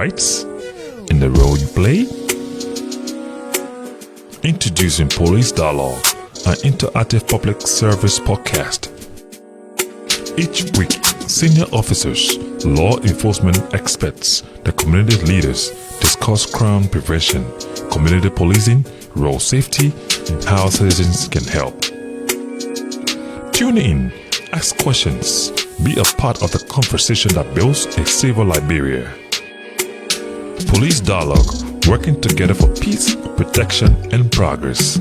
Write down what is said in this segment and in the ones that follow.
rights in the role you play? Introducing Police Dialogue, an interactive public service podcast. Each week, senior officers, law enforcement experts, the community leaders discuss crime prevention, community policing, road safety, and how citizens can help. Tune in, ask questions, be a part of the conversation that builds a safer Liberia. Police Dialogue, working together for peace, protection, and progress.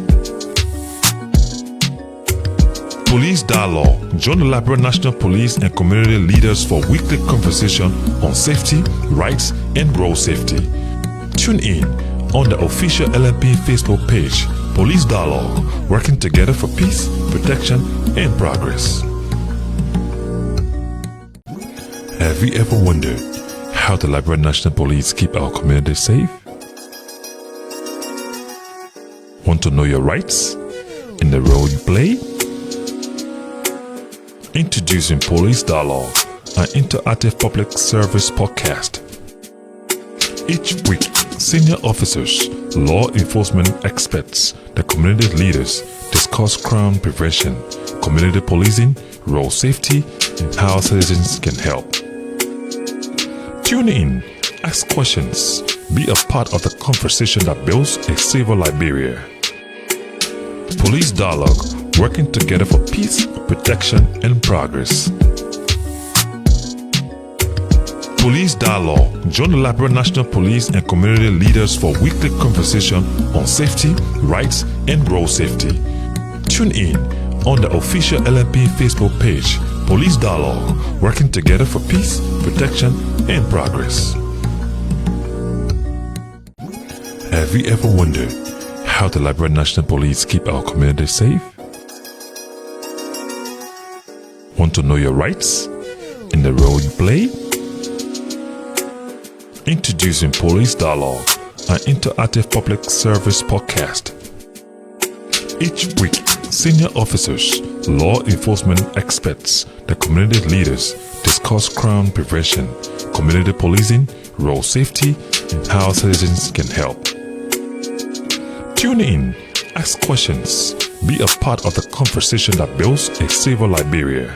Police Dialogue, join the Liberian National Police and community leaders for weekly conversation on safety, rights, and road safety. Tune in on the official LNP Facebook page, Police Dialogue, working together for peace, protection, and progress. Have you ever wondered how the Liberian National Police keep our community safe? Want to know your rights in the role you play? Introducing Police Dialogue, an interactive public service podcast. Each week, senior officers, law enforcement experts, the community leaders discuss crime prevention, community policing, road safety, and how citizens can help. Tune in, ask questions, be a part of the conversation that builds a safer Liberia. Police Dialogue, working together for peace, protection, and progress. Police Dialogue, join the Liberian National Police and community leaders for weekly conversation on safety, rights, and road safety. Tune in on the official LNP Facebook page, Police Dialogue, working together for peace, protection, and progress. Have you ever wondered how the Liberian National Police keep our community safe? Want to know your rights in the role you play? Introducing Police Dialogue, an interactive public service podcast. Each week, senior officers, law enforcement experts, the community leaders discuss crime prevention, community policing, road safety, and how citizens can help. Tune in, ask questions, be a part of the conversation that builds a safer Liberia.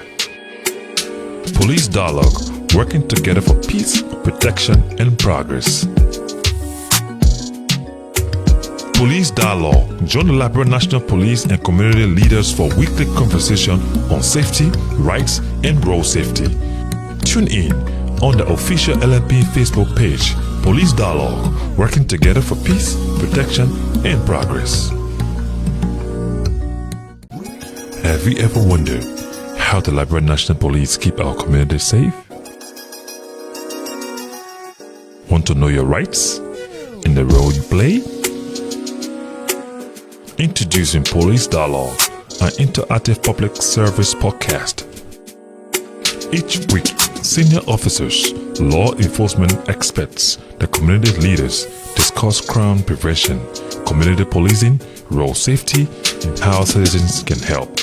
Police Dialogue, working together for peace, protection, and progress. Police Dialogue, join the Liberian National Police and community leaders for weekly conversation on safety, rights, and road safety. Tune in on the official LNP Facebook page, Police Dialogue, working together for peace, protection, and progress. Have you ever wondered how the Liberian National Police keep our community safe? Want to know your rights in the role you play? Introducing Police Dialogue, an interactive public service podcast. Each week, senior officers, law enforcement experts, the community leaders discuss crime prevention, community policing, road safety, and how citizens can help.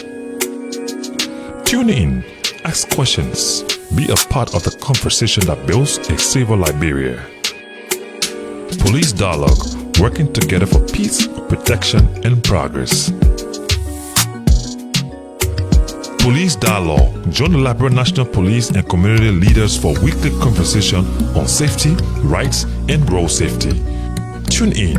Tune in, ask questions, be a part of the conversation that builds a safer Liberia. Police Dialogue, working together for peace, protection, and progress. Police Dialogue, join the Liberian National Police and community leaders for weekly conversation on safety, rights, and road safety. Tune in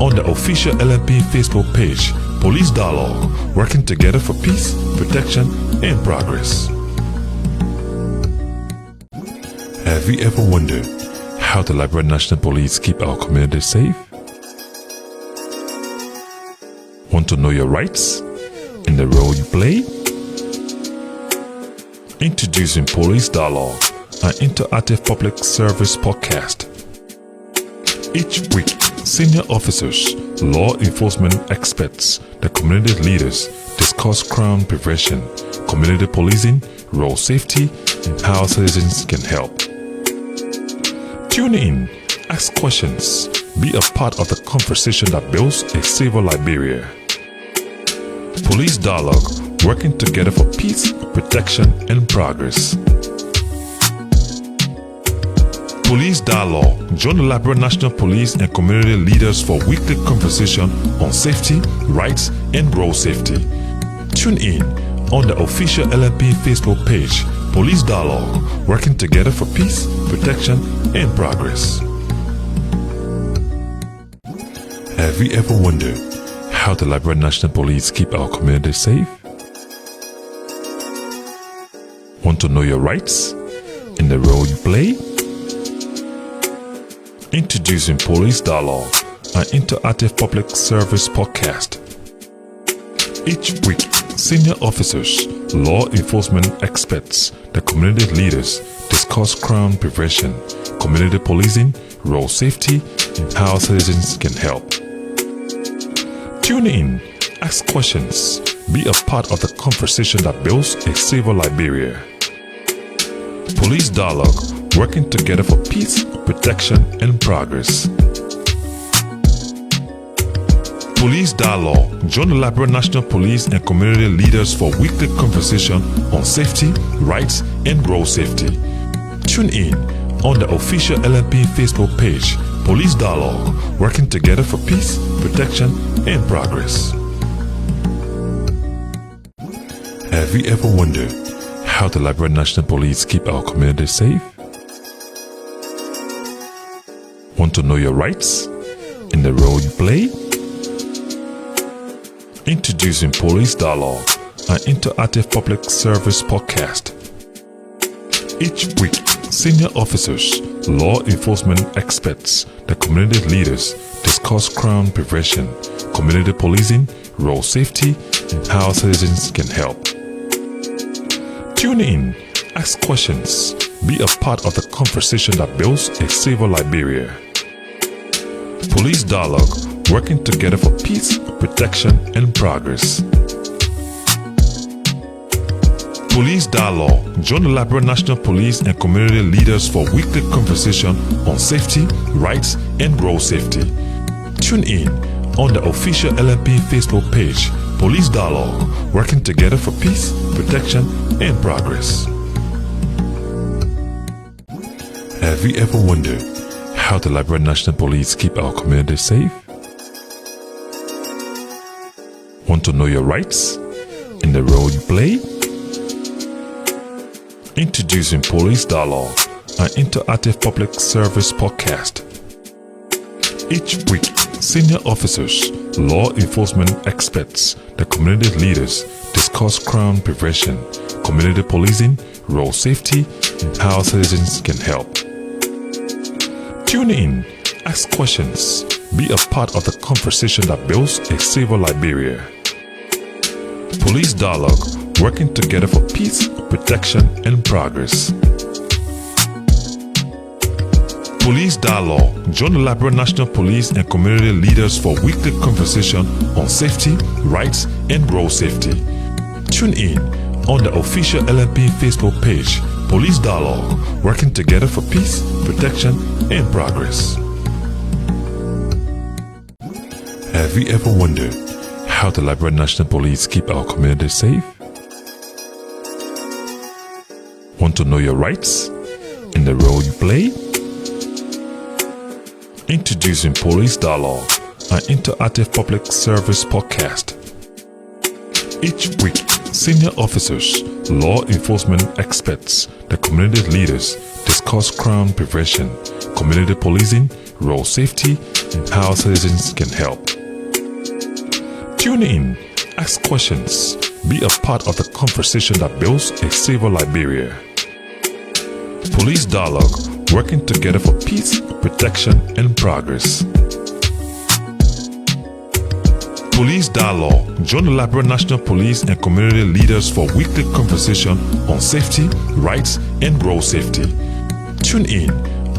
on the official LNP Facebook page, Police Dialogue, working together for peace, protection, and progress. Have you ever wondered how the Liberian National Police keep our community safe? Want to know your rights in the role you play? Introducing Police Dialogue, an interactive public service podcast. Each week, senior officers, law enforcement experts, the community leaders discuss crime prevention, community policing, road safety, and how citizens can help. Tune in, ask questions, be a part of the conversation that builds a safer Liberia. Police Dialogue, working together for peace, protection, and progress. Police Dialogue. Join the Liberian National Police and community leaders for weekly conversation on safety, rights, and road safety. Tune in on the official LNP Facebook page, Police Dialogue, working together for peace, protection, and progress. Have you ever wondered how the Liberian National Police keep our community safe? Want to know your rights in the role you play? Introducing Police Dialogue, an interactive public service podcast. Each week, senior officers, law enforcement experts, the community leaders discuss crime prevention, community policing, road safety, and how citizens can help. Tune in, ask questions, be a part of the conversation that builds a safer Liberia. Police Dialogue, working together for peace, protection, and progress. Police Dialogue. Join the Liberian National Police and community leaders for weekly conversation on safety, rights, and road safety. Tune in on the official LNP Facebook page, Police Dialogue, working together for peace, protection, and progress. Have you ever wondered how the Liberian National Police keep our community safe? Want to know your rights in the role you play? Introducing Police Dialogue, an interactive public service podcast. Each week, senior officers, law enforcement experts, the community leaders discuss crime prevention, community policing, road safety, and how citizens can help. Tune in, ask questions, be a part of the conversation that builds a safer Liberia. Police Dialogue, working together for peace, protection, and progress. Police Dialogue. Join the Liberian National Police and community leaders for weekly conversation on safety, rights, and road safety. Tune in on the official LNP Facebook page, Police Dialogue, working together for peace, protection, and progress. Have you ever wondered how the Liberian National Police keep our community safe? Want to know your rights in the role you play? Introducing Police Dialogue, an interactive public service podcast. Each week, senior officers, law enforcement experts, the community leaders discuss crime prevention, community policing, road safety, and how citizens can help. Tune in, ask questions, be a part of the conversation that builds a safer Liberia. Police Dialogue, working together for peace, protection, and progress. Police Dialogue. Join the Liberian National Police and community leaders for weekly conversation on safety, rights, and road safety. Tune in on the official LNP Facebook page, Police Dialogue, working together for peace, protection, and progress. Have you ever wondered how the Liberian National Police keep our community safe? Want to know your rights in the role you play? Introducing Police Dialogue, an interactive public service podcast. Each week, senior officers, law enforcement experts, the community leaders discuss crime prevention, community policing, road safety, and how citizens can help. Tune in, ask questions, be a part of the conversation that builds a safer Liberia. Police Dialogue, working together for peace, protection, and progress. Police Dialogue. Join the Liberian National Police and community leaders for weekly conversation on safety, rights, and road safety. Tune in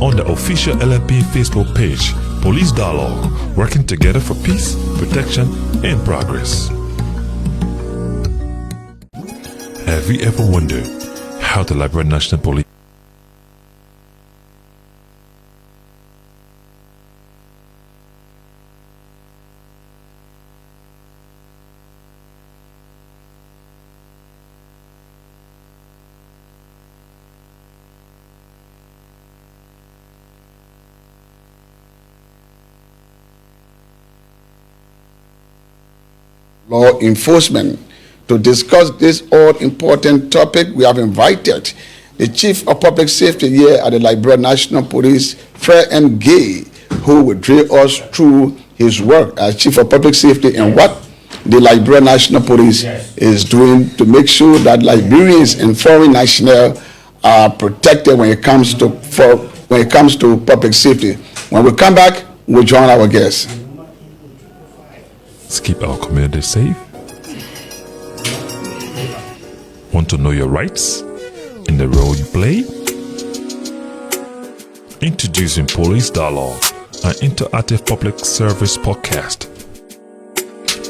on the official LNP Facebook page, Police Dialogue, working together for peace, protection, and progress. Have you ever wondered how the Liberian National Police law enforcement. To discuss this all-important topic, we have invited the Chief of Public Safety here at the Liberia National Police, Fred M. Gay, who will drill us through his work as Chief of Public Safety and what the Liberia National Police is doing to make sure that Liberians and foreign nationals are protected when it comes to public safety. When we come back, we'll join our guests. Let's keep our community safe. Want to know your rights in the role you play? Introducing Police Dialogue, an interactive public service podcast.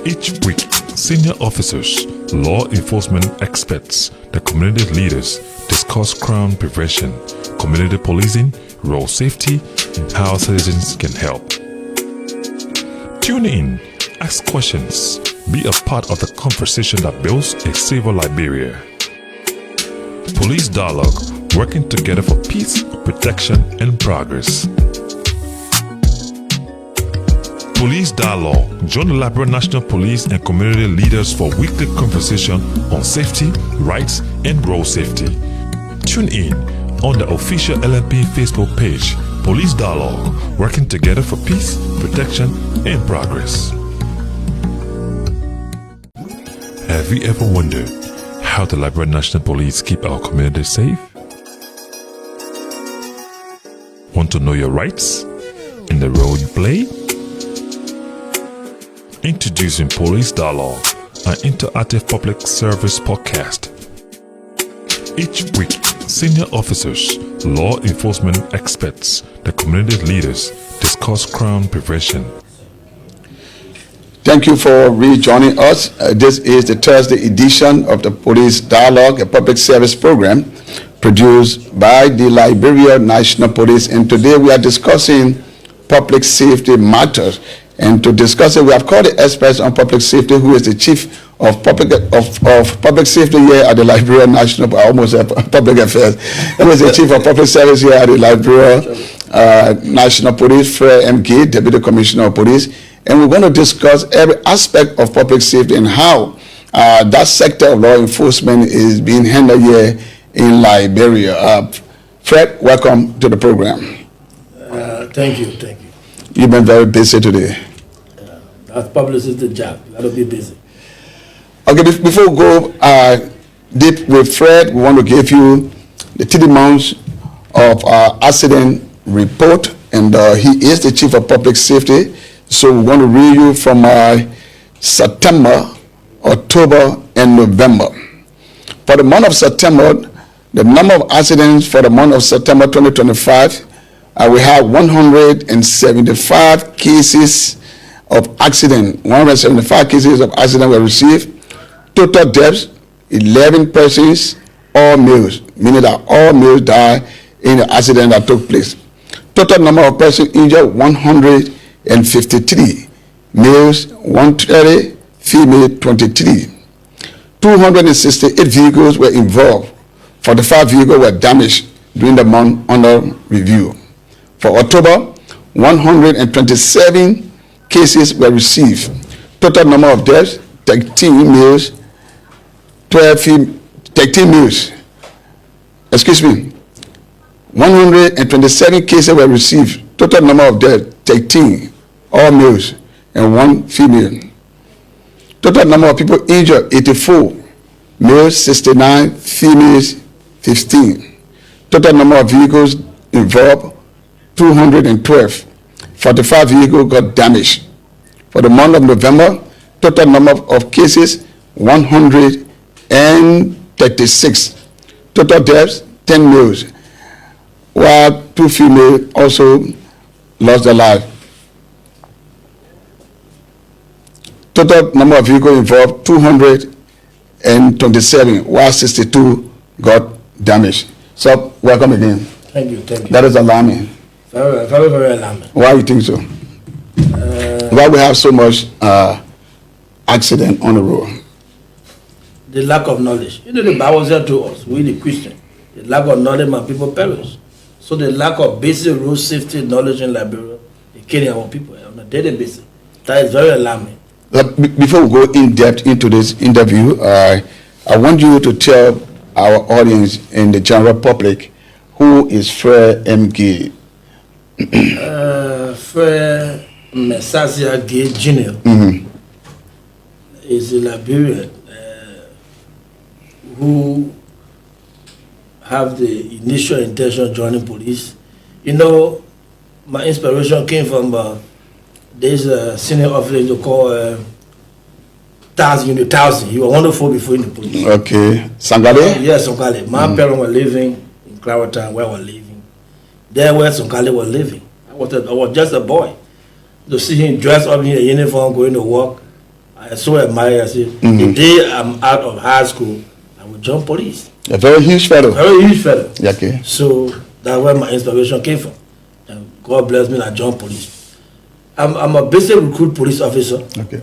Each week, senior officers, law enforcement experts, the community leaders discuss crime prevention, community policing, road safety, and how citizens can help. Tune in, ask questions, be a part of the conversation that builds a safer Liberia. Police Dialogue, working together for peace, protection, and progress. Police Dialogue, join the Liberia National Police and community leaders for weekly conversation on safety, rights, and road safety. Tune in on the official LNP Facebook page, Police Dialogue, working together for peace, protection, and progress. Have you ever wondered how the Liberia National Police keep our community safe? Want to know your rights and the role you play? Introducing Police Dialogue, an interactive public service podcast. Each week, senior officers, law enforcement experts, the community leaders discuss crime prevention. Thank you for rejoining us. This is the Thursday edition of the Police Dialogue, a public service program produced by the Liberia National Police. And today we are discussing public safety matters. And to discuss it, we have called the experts on public safety, who is the Chief of Public Safety here at the Liberia National, Public Affairs. He was the Chief of Public Service here at the Liberia National Police, Fred M. Gay, Deputy Commissioner of Police. And we're going to discuss every aspect of public safety and how that sector of law enforcement is being handled here in Liberia. Fred, welcome to the program. Thank you. You've been very busy today. That's publicity job. You gotta be busy. Okay, before we go deep with Fred, we want to give you the 3 months of accident report, and he is the Chief of Public Safety. So we want to read you from September, October, and November. For the month of September, the number of accidents for the month of September 2025, we have 175 cases of accident. 175 cases of accident were received. Total deaths, 11 persons, all males, meaning that all males died in the accident that took place. Total number of persons injured, 153. Males, 130, female, 23. 268 vehicles were involved. 45 vehicles were damaged during the month under review. For October, 127 cases were received. Total number of deaths, 13 males, 13 males. 127 cases were received. Total number of deaths, 13, all males, and 1 female. Total number of people injured, 84, males 69, females 15. Total number of vehicles involved, 212. 45 vehicles got damaged. For the month of November, total number of cases, 136. Total deaths, 10 males, while 2 females also lost their life. Total number of vehicles involved, 227, while 62 got damaged. So, welcome again. Thank you. That is alarming. Very, very, very alarming. Why do you think so? Why we have so much accident on the road? The lack of knowledge. You know, the Bible said to us, we the Christians, the lack of knowledge, my people perish. So the lack of basic road safety knowledge in Liberia is killing our people on a daily basis. That is very alarming. Before we go in depth into this interview, I want you to tell our audience and the general public who is Frere M. Gay. Frere Messasia Gay Jr. is a Liberian who have the initial intention of joining police. You know, my inspiration came from this senior officer you call Thousand. He was wonderful before in the police. Okay. Sangale? Yes, Sangale. My parents were living in Clarendon where I was living. There where Sangale was living. I was just a boy. To see him dressed up in a uniform going to work, I so admire. I said, the day I'm out of high school, I will join police. A very huge fellow. Very huge fellow. Okay. So that's where my inspiration came from. And God bless me, I joined police. I'm a basic recruit police officer. Okay.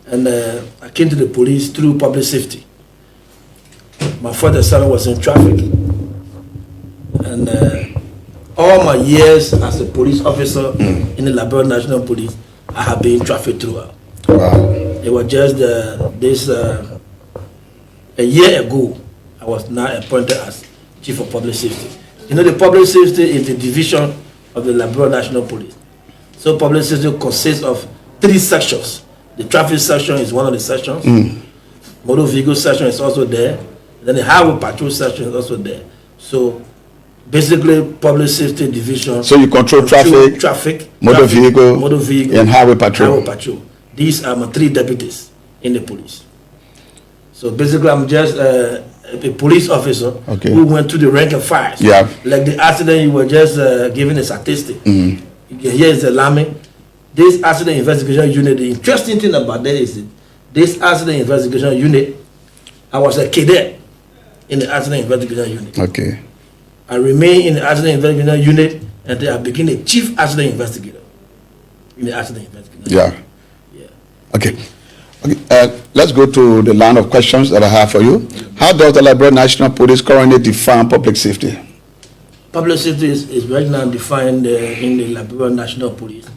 And I came to the police through public safety. My father son was in traffic. And all my years as a police officer in the Liberian National Police, I have been in traffic throughout. Wow. It was just a year ago, I was now appointed as Chief of Public Safety. You know, the public safety is the division of the Liberian National Police. So public safety consists of 3 sections. The traffic section is one of the sections. Motor vehicle section is also there. Then the highway patrol section is also there. So basically, public safety division. So you control traffic, motor vehicle, and highway patrol. These are my 3 deputies in the police. So basically, I'm just a police officer who went through the rank and file. Yeah. Like the accident, you were just giving a statistic. Here is alarming. This accident investigation unit, the interesting thing about that is this accident investigation unit, I was a cadet in the accident investigation unit. Okay. I remain in the accident investigation unit until I became a chief accident investigator in the accident investigation. Yeah. Okay. Let's go to the line of questions that I have for you. How does the Liberian National Police currently define public safety? Public safety is right now defined in the Liberian National Police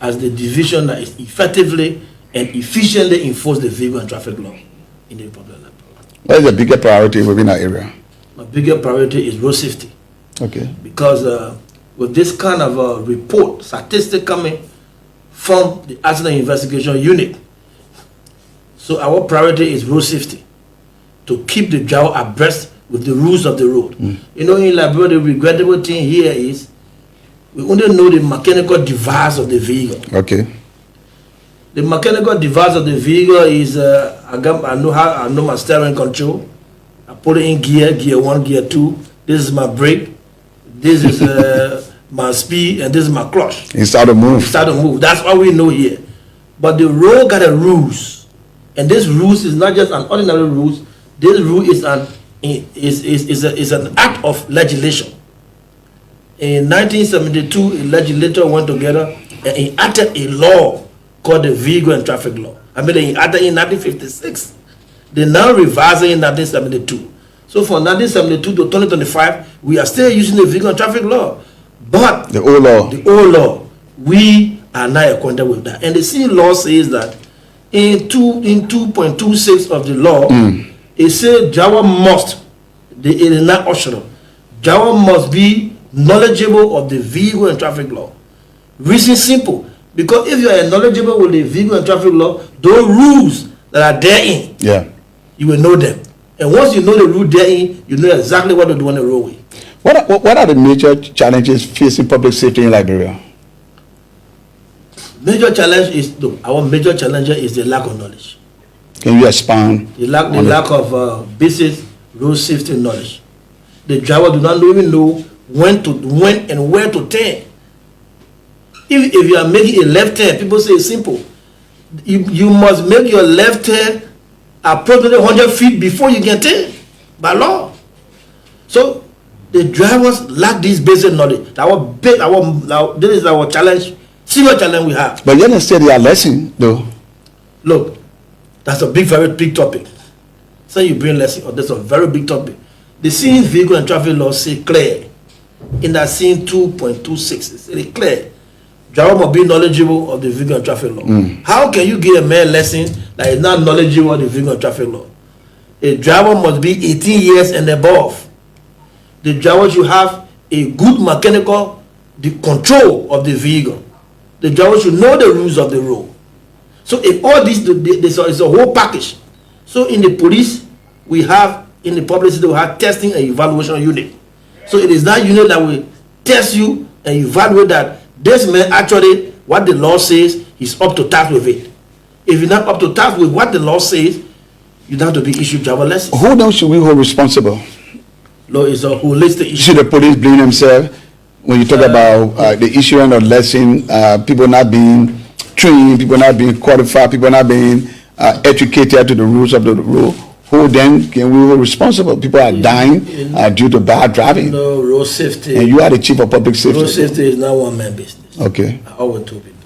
as the division that is effectively and efficiently enforce the vehicle and traffic law in the Republic of Liberia. What is the bigger priority within our area? My bigger priority is road safety. Okay. Because with this kind of report, statistic coming from the accident investigation unit, so our priority is road safety, to keep the driver abreast with the rules of the road. You know, in Liberia, the regrettable thing here is we only know the mechanical device of the vehicle. Okay. The mechanical device of the vehicle is I know my steering control. I put it in gear 1, gear 2. This is my brake. This is my speed, and this is my clutch. You start to move. Start to move. That's all we know here. But the road got a rules, and this rules is not just an ordinary rules. This rule is an act of legislation. In 1972, a legislature went together and enacted a law called the Vehicle and Traffic Law. I mean, they enacted in 1956. They now revised it in 1972. So from 1972 to 2025, we are still using the Vehicle and Traffic Law. But the old law, we are now acquainted with that. And the same law says that in 2.26 of the law, it says driver must, it is not optional, driver must be knowledgeable of the vehicle and traffic law. Reason simple, because if you are knowledgeable with the vehicle and traffic law, those rules that are therein, you will know them. And once you know the rule therein, you know exactly what to do on the roadway. What are the major challenges facing public safety in Liberia? Major challenge is our major challenge is the lack of knowledge. Can you expand? The lack of basic road safety knowledge. The driver do not even know when and where to turn. If you are making a left turn, people say it's simple. You must make your left turn approximately 100 feet before you can turn by law. So the drivers lack this basic knowledge. This is our challenge, serious challenge we have. But you understand they are lesson though. Look, that's a very big topic. So you bring lesson, that's a very big topic. The scene vehicle and traffic law say clear. In that scene 2.26, it's very clear. driver must be knowledgeable of the vehicle and traffic law. How can you give a man lesson that is not knowledgeable of the vehicle and traffic law? A driver must be 18 years and above. The driver should have a good mechanical control of the vehicle. The driver should know the rules of the road. So if all this is a whole package. So in the police, we have, in the public sector, we have testing and evaluation unit. So it is that unit that will test you and evaluate that this man actually, what the law says, he's up to task with it. If you're not up to task with what the law says, you have to be issued driver license. Who then should we hold responsible? Law is a holistic issue. Should the police blame themselves when you talk about the issuing of lesson, people not being trained, people not being qualified, people not being educated to the rules of the road? Who then can we hold responsible? People are dying due to bad driving. No, road safety. And you are the chief of public safety. Road safety is not one man business. Okay. I always tell people.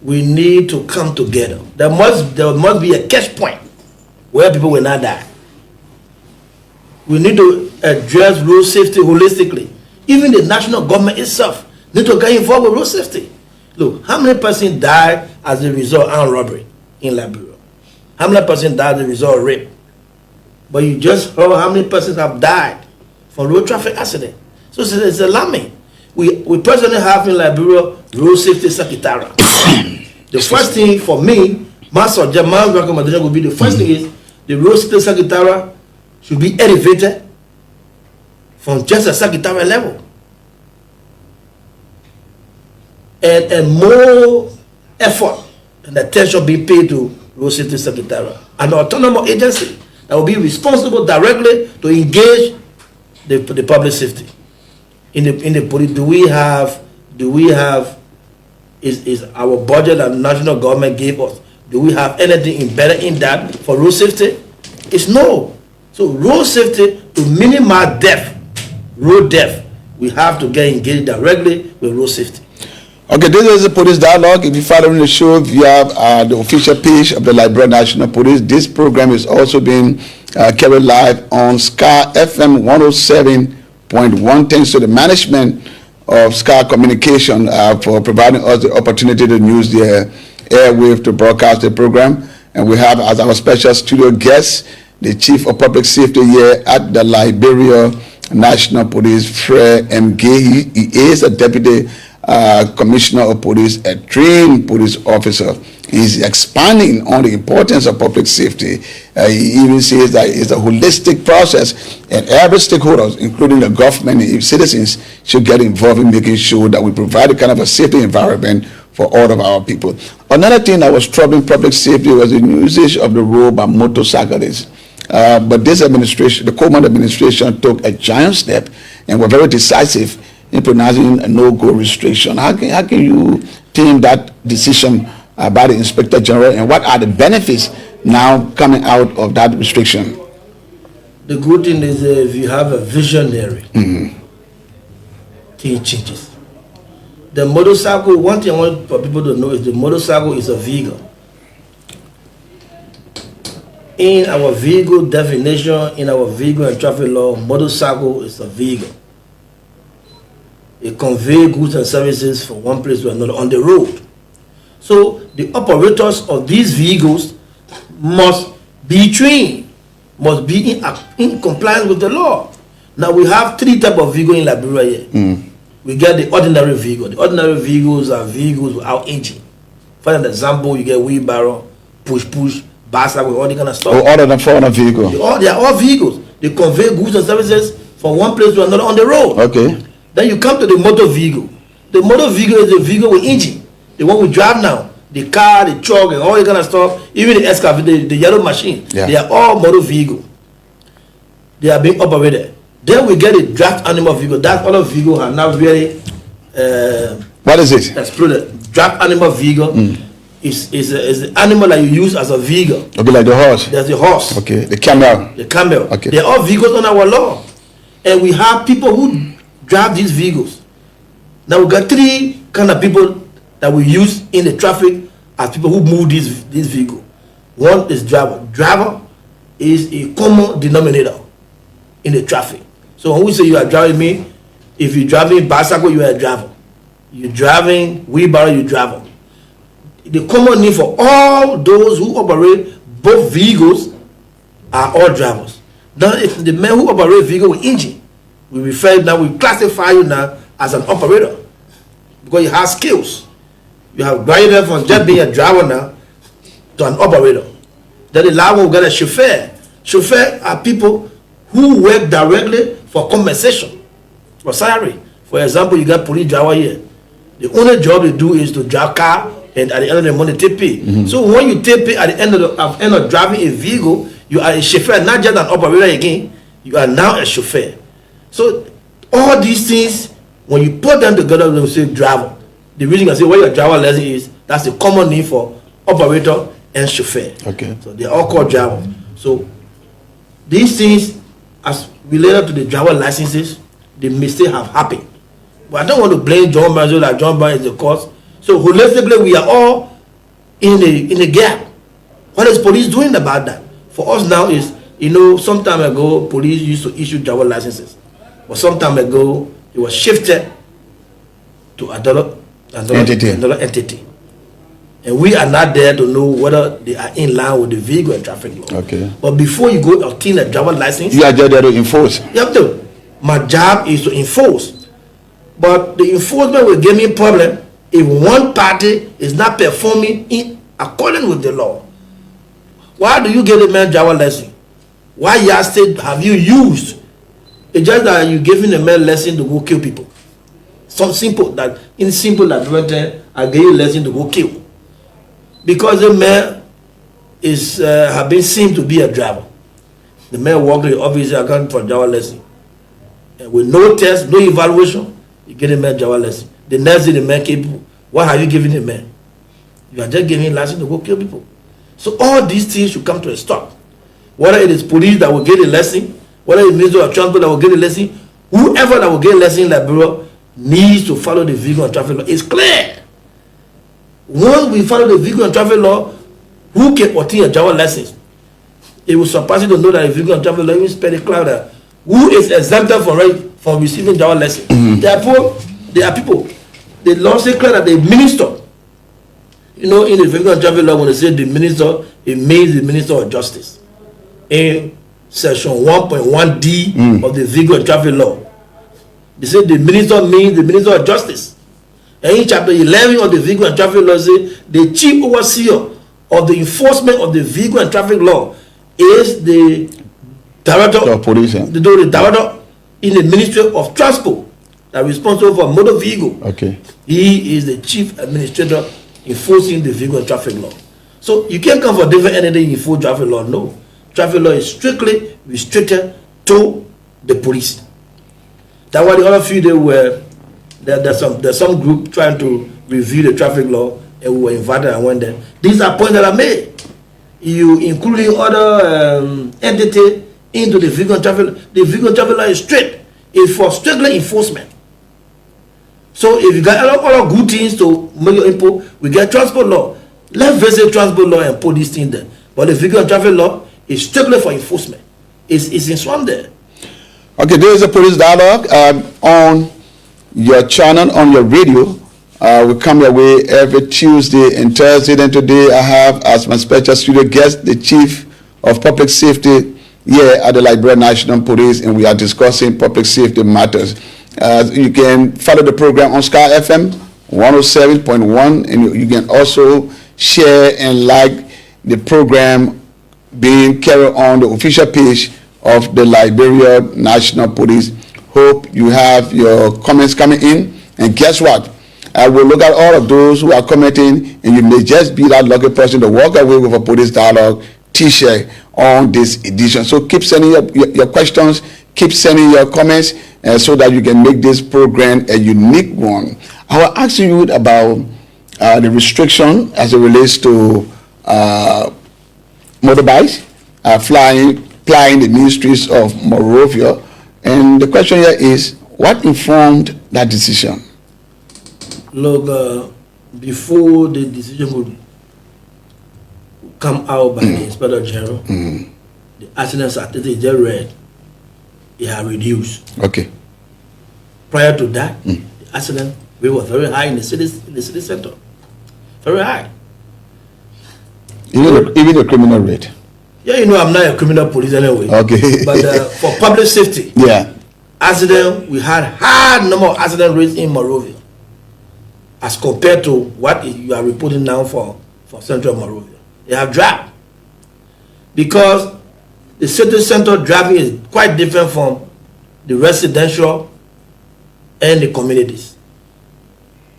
We need to come together. There must be a catch point where people will not die. We need to address road safety holistically. Even the national government itself need to get involved with road safety. Look, how many persons died as a result of armed robbery in Liberia? How many persons died as a result of rape? But you just heard how many persons have died from road traffic accident. So it's alarming. We presently have in Liberia road safety secretariat. The first thing for me, my recommendation would be the first thing is the road safety secretariat should be elevated from just a secretariat level. And more effort and attention be paid to road safety secretariat, an autonomous agency that will be responsible directly to engage the public safety. In the police, do we have is our budget that the national government gave us, do we have anything embedded in that for road safety? It's no. So road safety, to minimize death, road death, we have to get engaged directly with road safety. Okay, this is the police dialogue. If you're following the show via the official page of the Liberia National Police, this program is also being carried live on Sky FM 107.1. Thanks to the management of Sky Communication for providing us the opportunity to use their airwave to broadcast the program. And we have as our special studio guest the Chief of Public Safety here at the Liberia National Police, Fred M. Gay. He is a Deputy Commissioner of Police, a trained police officer. He's expanding on the importance of public safety. He even says that it's a holistic process, and every stakeholder, including the government and citizens, should get involved in making sure that we provide a kind of a safety environment for all of our people. Another thing that was troubling public safety was the usage of the road by motorcyclists. But this administration, the Coleman administration, took a giant step and were very decisive in pronouncing a no-go restriction. How can you think that decision by the Inspector General, and what are the benefits now coming out of that restriction? The good thing is if you have a visionary, thing changes. The motorcycle, one thing I want for people to know is the motorcycle is a vehicle. In our vehicle definition, in our vehicle and traffic law, motorcycle is a vehicle. It conveys goods and services from one place to another on the road. So the operators of these vehicles must be trained, must be in compliance with the law. Now we have three types of vehicles in Liberia here. We get the ordinary vehicle. The ordinary vehicles are vehicles without engine. For an example, you get wheelbarrow, push, bicycle, all that kind of stuff. Oh, all of them fall on a vehicle. They are all vehicles. They convey goods and services from one place to another on the road. Okay. Then you come to the motor vehicle. The motor vehicle is a vehicle with engine. The one we drive now. The car, the truck, and all that kind of stuff. Even the excavator, the yellow machine. Yeah. They are all motor vehicles. They are being operated. Then we get a draft animal vehicle. That other vehicle are now really what is it? Exploded. Draft animal vehicle is an animal that you use as a vehicle. Okay, like the horse. There's the horse. Okay, the camel. The camel. Okay. They're all vehicles on our law. And we have people who drive these vehicles. Now we got three kind of people that we use in the traffic as people who move this vehicle. One is driver. Driver is a common denominator in the traffic. So when we say you are driving me, if you're driving bicycle, you are a driver. you driving wheelbarrow, you driver. The common name for all those who operate both vehicles are all drivers. Now, if the man who operate vehicle with engine, we classify you now as an operator because you have skills. You have graduated from just being a driver now to an operator. Then the last one we got a chauffeur. Chauffeur are people who work directly for compensation, for salary. For example, you got police driver here. The only job they do is to drive car, and at the end of the month they take pay. So when you take pay at the end of driving a vehicle, you are a chauffeur, not just an operator again. You are now a chauffeur. So all these things, when you put them together, they will say driver. The reason I say what your driver license is, that's the common name for operator and chauffeur. Okay. So they are all called drivers. So these things, as related to the driver licenses, the mistake have happened. But I don't want to blame John Banzo that John Banzo is the cause. So holistically, we are all in a gap. What is police doing about that? For us now is, some time ago, police used to issue driver licenses. But some time ago, it was shifted to another entity. And we are not there to know whether they are in line with the vehicle and traffic law. Okay. But before you go obtain a driver license, you are just there to enforce. You have to. My job is to enforce. But the enforcement will give me a problem if one party is not performing in accordance with the law. Why do you get a man driver license? Why state have you used? It's just that you giving a man lesson to go kill people. Some simple that I gave you a lesson to go kill. Because the man is have been seen to be a driver. The man walked to the office and got for driver lesson. And with no test, no evaluation, you get a man driver lesson. The next day the man came, what have you given the man? You are just giving him license to go kill people. So all these things should come to a stop. Whether it is police that will get a lesson, whether it is Ministry of Transport that will get a lesson, whoever that will get a lesson in LIBERIA needs to follow the vehicle and traffic law. It's clear. Once we follow the vehicle and traffic law, who can obtain a driver license? It will surprise you to know that the vehicle and traffic law even spell it clear that who is exempted from receiving driver license. There are people. The law says clear that the minister, in the vehicle and traffic law, when they say the minister, it means the Minister of Justice. In section 1.1D of the vehicle and traffic law, they say the minister means the Minister of Justice. And in chapter 11 of the vehicle and traffic law, say the chief overseer of the enforcement of the vehicle and traffic law is the director of police. The director in the Ministry of Transport that is responsible for motor vehicle. Okay. He is the chief administrator enforcing the vehicle and traffic law. So you can't come for different entity to enforce traffic law. No. Traffic law is strictly restricted to the police. That's why the other few days were there's some group trying to review the traffic law, and we were invited and went there. These are points that are made. You including other entity into the vehicle and traffic law. The vehicle and traffic law is strict. It's for strictly enforcement. So if you got a lot of good things to make your input, we get transport law. Let's visit transport law and put these things there. But the vehicle and traffic law is strictly for enforcement. It's in Swan there. Okay, there is a police dialogue on your channel, on your radio. We come your way every Tuesday and Thursday. And today I have as my special studio guest the Chief of Public Safety here at the Liberian National Police, and we are discussing public safety matters. You can follow the program on Sky FM 107.1, and you can also share and like the program being carried on the official page of the Liberia National Police. Hope you have your comments coming in, and guess what? I will look at all of those who are commenting, and you may just be that lucky person to walk away with a police dialogue t-shirt on this edition. So keep sending your questions, keep sending your comments, so that you can make this program a unique one. I will ask you about the restriction as it relates to motorbikes flying the ministries of Monrovia. And the question here is, what informed that decision? Look, before the decision would come out by the Inspector General, the accident statistic just read, it had reduced. Okay. Prior to that, the accident rate was very high in the city center. Very high. Even the criminal rate. Yeah, you know, I'm not a criminal police anyway. Okay. But for public safety, yeah, accident, we had high number of accident rates in Monrovia as compared to what you are reporting now for Central Monrovia. They have dropped because the city center driving is quite different from the residential and the communities.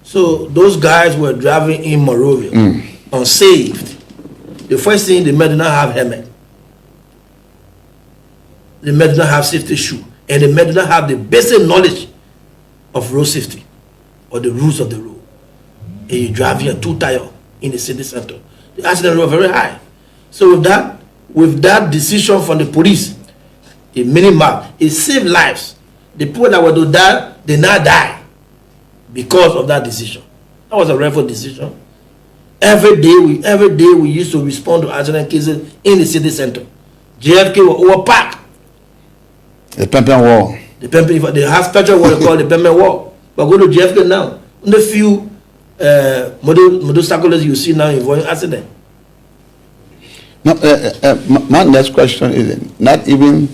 So those guys were driving in Monrovia unsaved. The first thing, they did not have helmet. They did not have safety shoe, and they did not have the basic knowledge of road safety or the rules of the road. And you driving a two-tire in the city center. The accident rate was very high. So with that decision from the police, it minimized, it saved lives. The people that were to die, they not die because of that decision. That was a rifle decision. Every day we used to respond to accident cases in the city center. JFK were overpacked. the Pempen Wall. They have special what they call the Pempen Wall. But go to JFK now. In the few motorcyclists you see now involving accident. No, my next question is not even.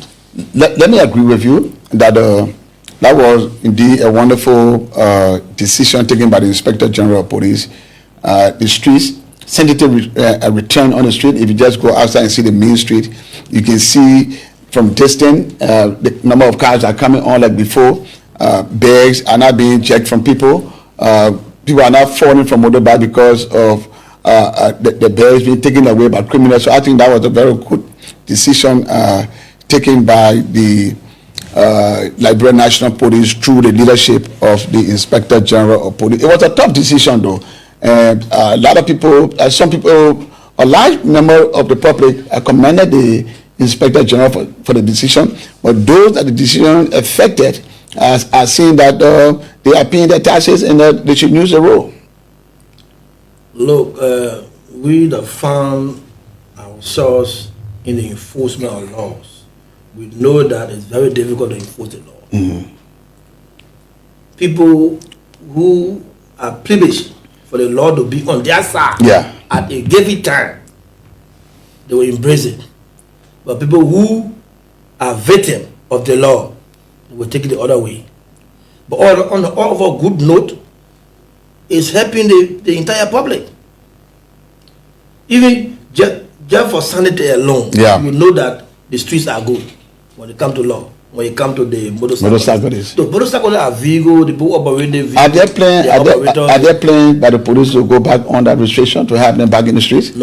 Let me agree with you that that was indeed a wonderful decision taken by the Inspector General of Police. The streets, sensitive return on the street. If you just go outside and see the main street, you can see from distance the number of cars are coming on like before. Bags are not being checked from people. People are not falling from motorbike because of the bags being taken away by criminals. So I think that was a very good decision taken by the Liberian National Police through the leadership of the Inspector General of Police. It was a tough decision though. A lot of people, some people, a large number of the public commended the Inspector General for the decision, but those that the decision affected are seeing that they are paying their taxes and that they should use the road. Look, we that found ourselves in the enforcement of laws, we know that it's very difficult to enforce the law. Mm-hmm. People who are privileged for the law to be on their side at a given time, they will embrace it. But people who are victims of the law, they will take it the other way. But on a good note, it's helping the entire public. Even just for sanity alone, you know that the streets are good when it comes to law. When it comes to the motorcyclists. The motorcyclists are vehicle, the people operating the vehicle. Are they playing by the police to go back on that restriction to have them back in the streets? In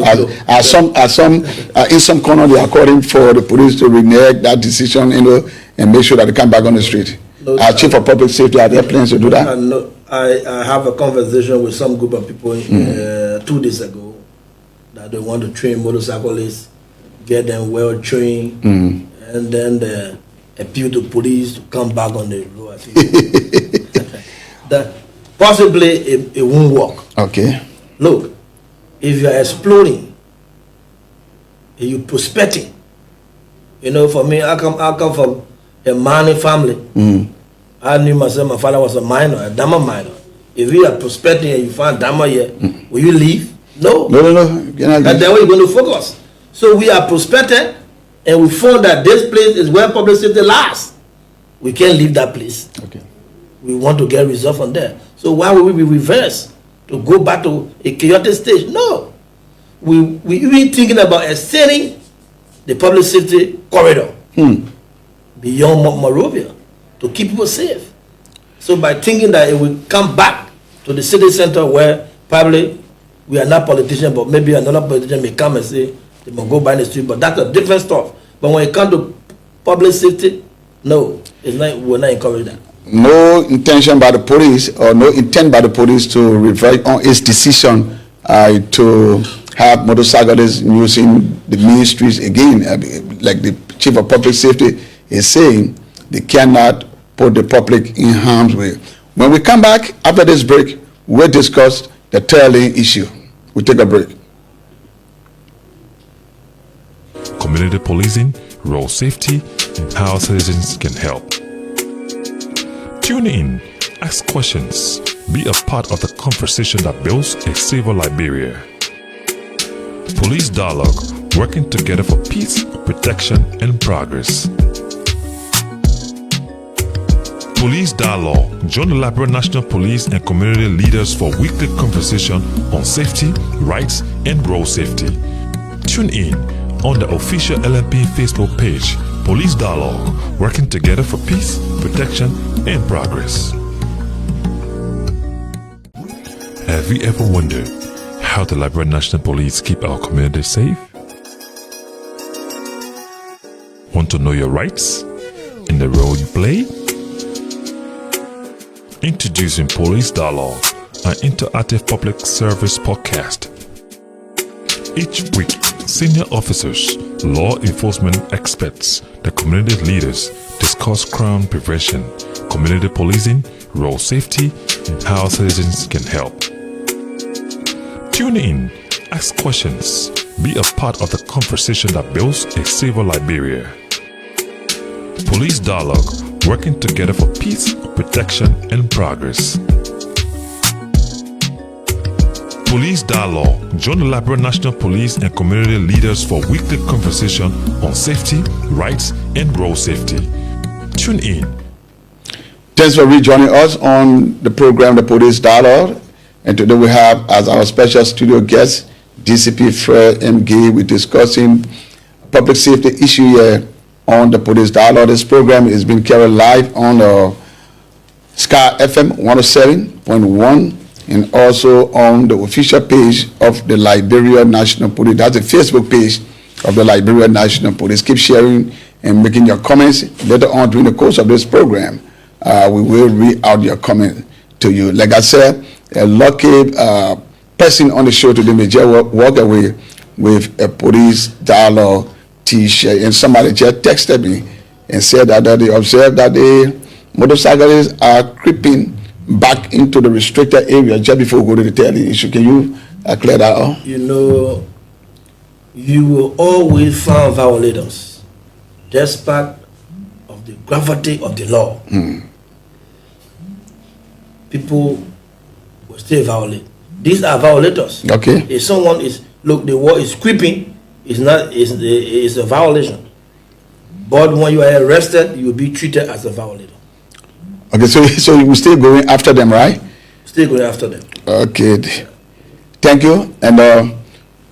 some corner they are calling for the police to renege that decision, and make sure that they come back on the street. Chief of Public Safety, are there plans to do that? I have a conversation with some group of people 2 days ago that they want to train motorcyclists, get them well trained, and then appeal to police to come back on the road. That possibly it won't work. Okay. Look, if you are exploring, if you prospecting, for me, I come from a mining family. I knew myself, my father was a miner, a diamond miner. If you are prospecting and you find diamond here, will you leave? No. No. That's the way you're going to focus. So we are prospecting, and we found that this place is where public safety lasts. We can't leave that place. Okay. We want to get results from there. So why would we be reversed to go back to a chaotic stage? No. We even thinking about extending the public safety corridor beyond Monrovia to keep people safe. So by thinking that it will come back to the city center where probably we are not politicians, but maybe another politician may come and say they must go by the street, but that's a different stuff. But when it comes to public safety, no, we're not encouraging that. No intention by the police, or no intent by the police to revert on its decision to have motorcyclists using the main streets again. Like the Chief of Public Safety is saying, they cannot put the public in harm's way. When we come back after this break, we'll discuss the tail lane issue. We'll take a break. Community policing, road safety, and how citizens can help. Tune in, ask questions, Be a part of the conversation that builds a safer Liberia. Police Dialogue, working together for peace, protection, and progress. Police Dialogue. Join the Liberian National Police and community leaders for weekly conversation on safety, rights, and road safety. Tune in on the official LNP Facebook page, Police Dialogue, working together for peace, protection, and progress. Have you ever wondered how the Liberian National Police keep our community safe? Want to know your rights and the role you play? Introducing Police Dialogue, an interactive public service podcast. Each week, senior officers, law enforcement experts, the community leaders discuss crime prevention, community policing, road safety, and how citizens can help. Tune in, ask questions, be a part of the conversation that builds a safer Liberia. Police Dialogue, working together for peace, protection, and progress. Police Dialogue. Join the Liberian National Police and community leaders for weekly conversation on safety, rights, and road safety. Tune in. Thanks for rejoining us on the program, The Police Dialogue. And today we have as our special studio guest, DCP Fred M. Gay. We're discussing public safety issue here on the Police Dialogue. This program is being carried live on Sky FM 107.1 and also on the official page of the Liberian National Police. That's the Facebook page of the Liberian National Police. Keep sharing and making your comments. Later on during the course of this program, we will read out your comment to you. Like I said, a lucky person on the show today may just walk away with a Police Dialogue T-shirt, and somebody just texted me and said that they observed that the motorcyclists are creeping back into the restricted area just before we go to the tailing issue. Can you clear that up? You know, you will always find violators, despite of the gravity of the law. People will still violate. These are violators. Okay. If someone is, look, the wall is creeping, it's a violation. But when you are arrested, you will be treated as a violator. Okay, so you will still going after them, right? Still going after them. Okay. Thank you. And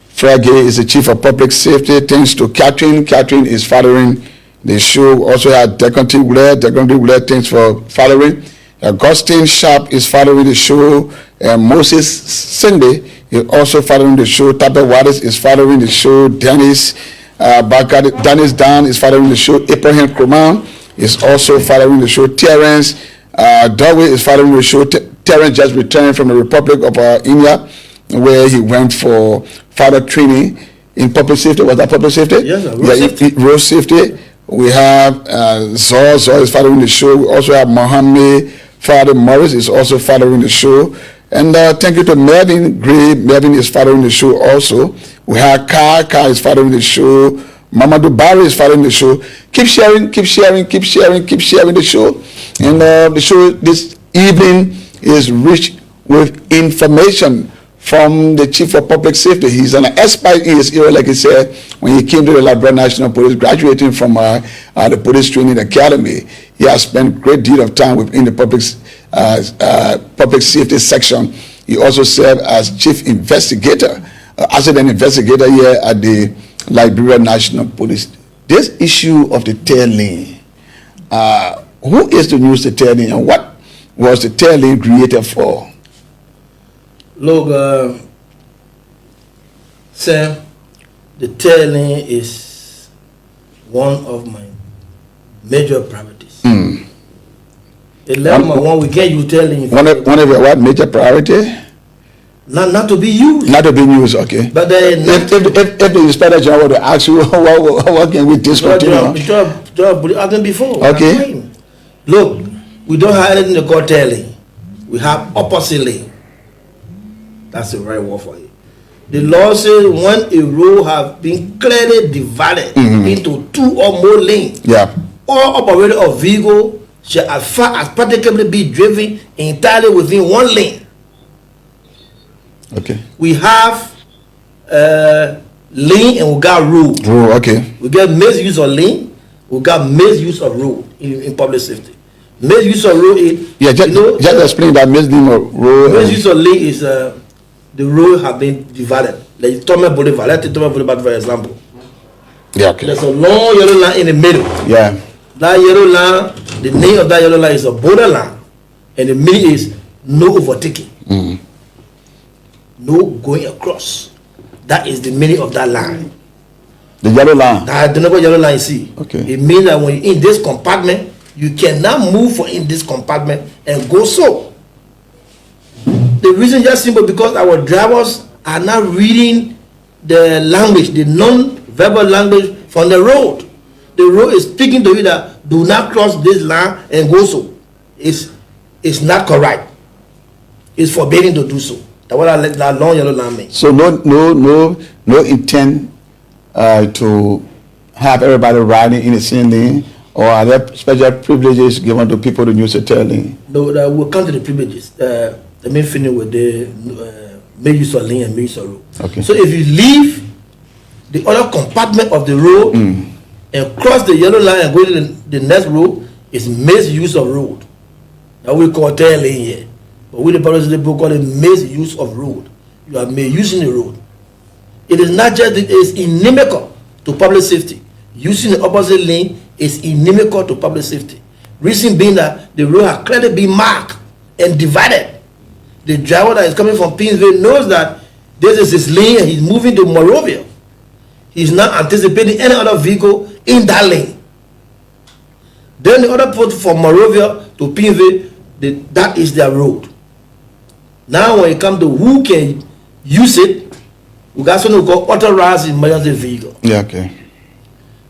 Fred Gay is the Chief of Public Safety. Thanks to Catherine. Catherine is following the show. Also had Deconti Wule, thanks for following. Augustine Sharp is following the show. Moses Cindy is also following the show. Tabe Waters is following the show. Dennis Dan is following the show. Abraham Kroman is also following the show. Terrence Dawei is following the show. Terrence just returned from the Republic of India, where he went for further training in public safety. Was that public safety? Yes, road safety. We have Zor is following the show. We also have Mohammed Father Morris is also following the show. And thank you to Melvin Gray. Melvin is following the show also. We have Kai is following the show. Mamadou Barry is following the show. Keep sharing the show. And the show this evening is rich with information from the Chief of Public Safety. He's an expert in his area, like he said, when he came to the Liberian National Police, graduating from the Police Training Academy. He has spent a great deal of time within the public safety section. He also served as Chief Investigator, Accident Investigator here at the Liberian National Police. This issue of the tailing, who is to use the tailing and what was the tailing created for? Look, Sam, the tailing is one of my major priorities. One weekend you tailing. One of your what major priority? Not to be used. Not to be used, okay. But if the Inspector General were to ask you, what can we discontinue? I've done before. Okay. Look, we don't have anything to call tailing. We have oppositely. That's the right word for it. The law says when a road has been clearly divided into two or more lanes, yeah, all operator of vehicle shall as far as practicably be driven entirely within one lane. Okay. We have lane and we got road. Road, okay. We get misuse of lane, we got misuse of road in public safety. Misuse of road is, just explain that misuse of road. Misuse of lane is the road have been divided. Like Thomas Boulevard, let's take Thomas Boulevard for example. Yeah, okay. There's a long yellow line in the middle. Yeah. That yellow line, the name of that yellow line is a borderline, and the meaning is no overtaking. No going across. That is the meaning of that line. The yellow line. That the number yellow line you see. Okay. It means that when you're in this compartment, you cannot move from in this compartment and go so. The reason is just simple because our drivers are not reading the language, the non-verbal language from the road. The road is speaking to you that do not cross this line and go so. It's not correct. It's forbidden to do so. That's what that long yellow line means. So no intent to have everybody riding in the same lane, or are there special privileges given to people to use the tail lane? No, we'll come to the privileges. The main thing with the misuse of lane and misuse of road. Okay. So if you leave the other compartment of the road and cross the yellow line and go to the next road, it's misuse of road. That we call tail lane here. But with the public safety book call it misuse of road. You are misusing the road. It is not just it is inimical to public safety. Using the opposite lane is inimical to public safety. Reason being that the road has clearly been marked and divided. The driver that is coming from Pinsville knows that this is his lane and he's moving to Morovia. He's not anticipating any other vehicle in that lane. Then the other port from Morovia to Pinsville, that is their road. Now when it comes to who can use it, we got something called authorized emergency vehicle. Yeah, okay.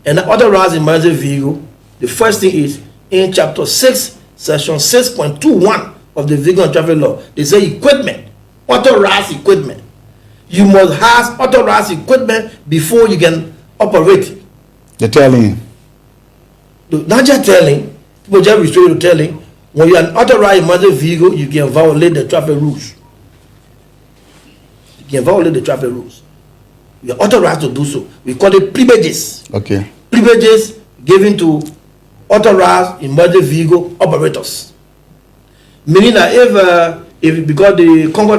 And the authorized emergency vehicle, the first thing is in chapter 6, section 6.21 of the Vehicle and Traffic Law. They say equipment, authorized equipment. You must have authorized equipment before you can operate. The tail lane. Not just telling, people just restrict to telling. When you are an authorized emergency vehicle, you can violate the traffic rules. You can violate the traffic rules. You are authorized to do so. We call it privileges. Okay. Privileges given to authorized emergency vehicle operators. Meaning that if because the Congo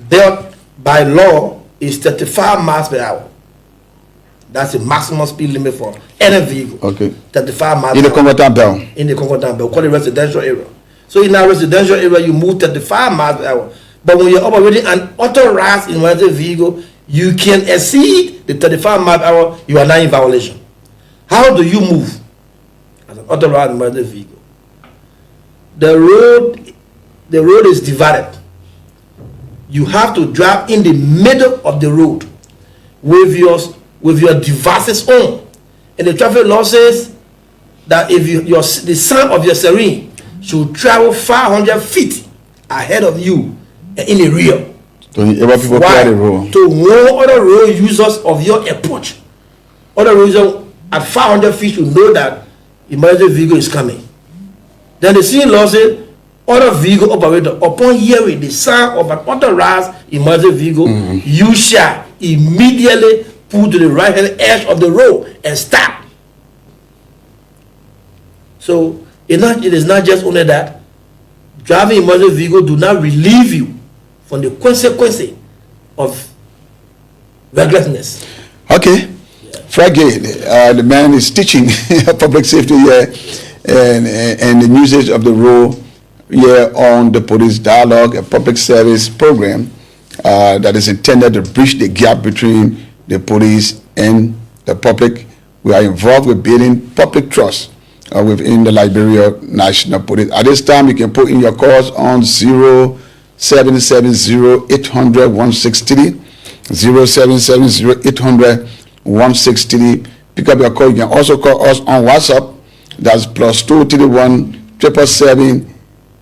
belt by law is 35 miles per hour. That's the maximum speed limit for any vehicle. Okay. 35 miles in the per hour. Congo belt. In the Congo belt. We call it residential area. So in our residential area, you move 35 miles per hour. But when you're operating an authorized emergency vehicle, you can exceed the 35 miles per hour, you are not in violation. How do you move as an authorized emergency vehicle? The road is divided. You have to drive in the middle of the road with your devices on. And the traffic law says that if the sound of your siren should travel 500 feet ahead of you and in the rear. To warn other road users of your approach. Other road users at 500 feet should know that emergency vehicle is coming. Then the city law says other vehicle operator, upon hearing the sound of an authorized emergency vehicle, you shall immediately pull to the right hand edge of the road and stop. So it is not just only that driving emergency vehicle do not relieve you from the consequences of recklessness. Okay. Yeah. Fragile, the man is teaching public safety here and the usage of the road here on the Police Dialogue, a public service program that is intended to bridge the gap between the police and the public. We are involved with building public trust within the Liberia National Police. At this time, you can put in your calls on 0770-800-1630, 0770-800-1630. Pick up your call. You can also call us on WhatsApp. That's +231 777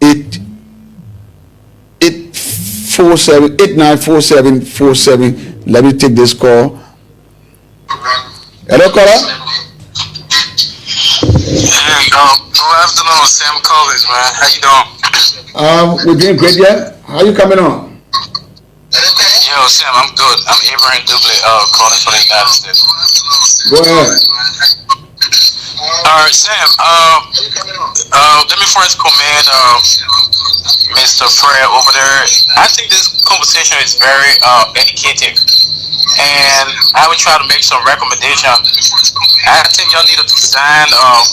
894747. Let me take this call. Hello, caller. Hey, good afternoon, Sam Collins, man. How you doing? We're doing great, yeah? How you coming on? Yo, Sam, I'm good. I'm MyLiberianPeople, calling from the United States. Go ahead. All right, Sam. Let me first commend Mr. Fred over there. I think this conversation is very educative, and I will try to make some recommendations. I think y'all need to design a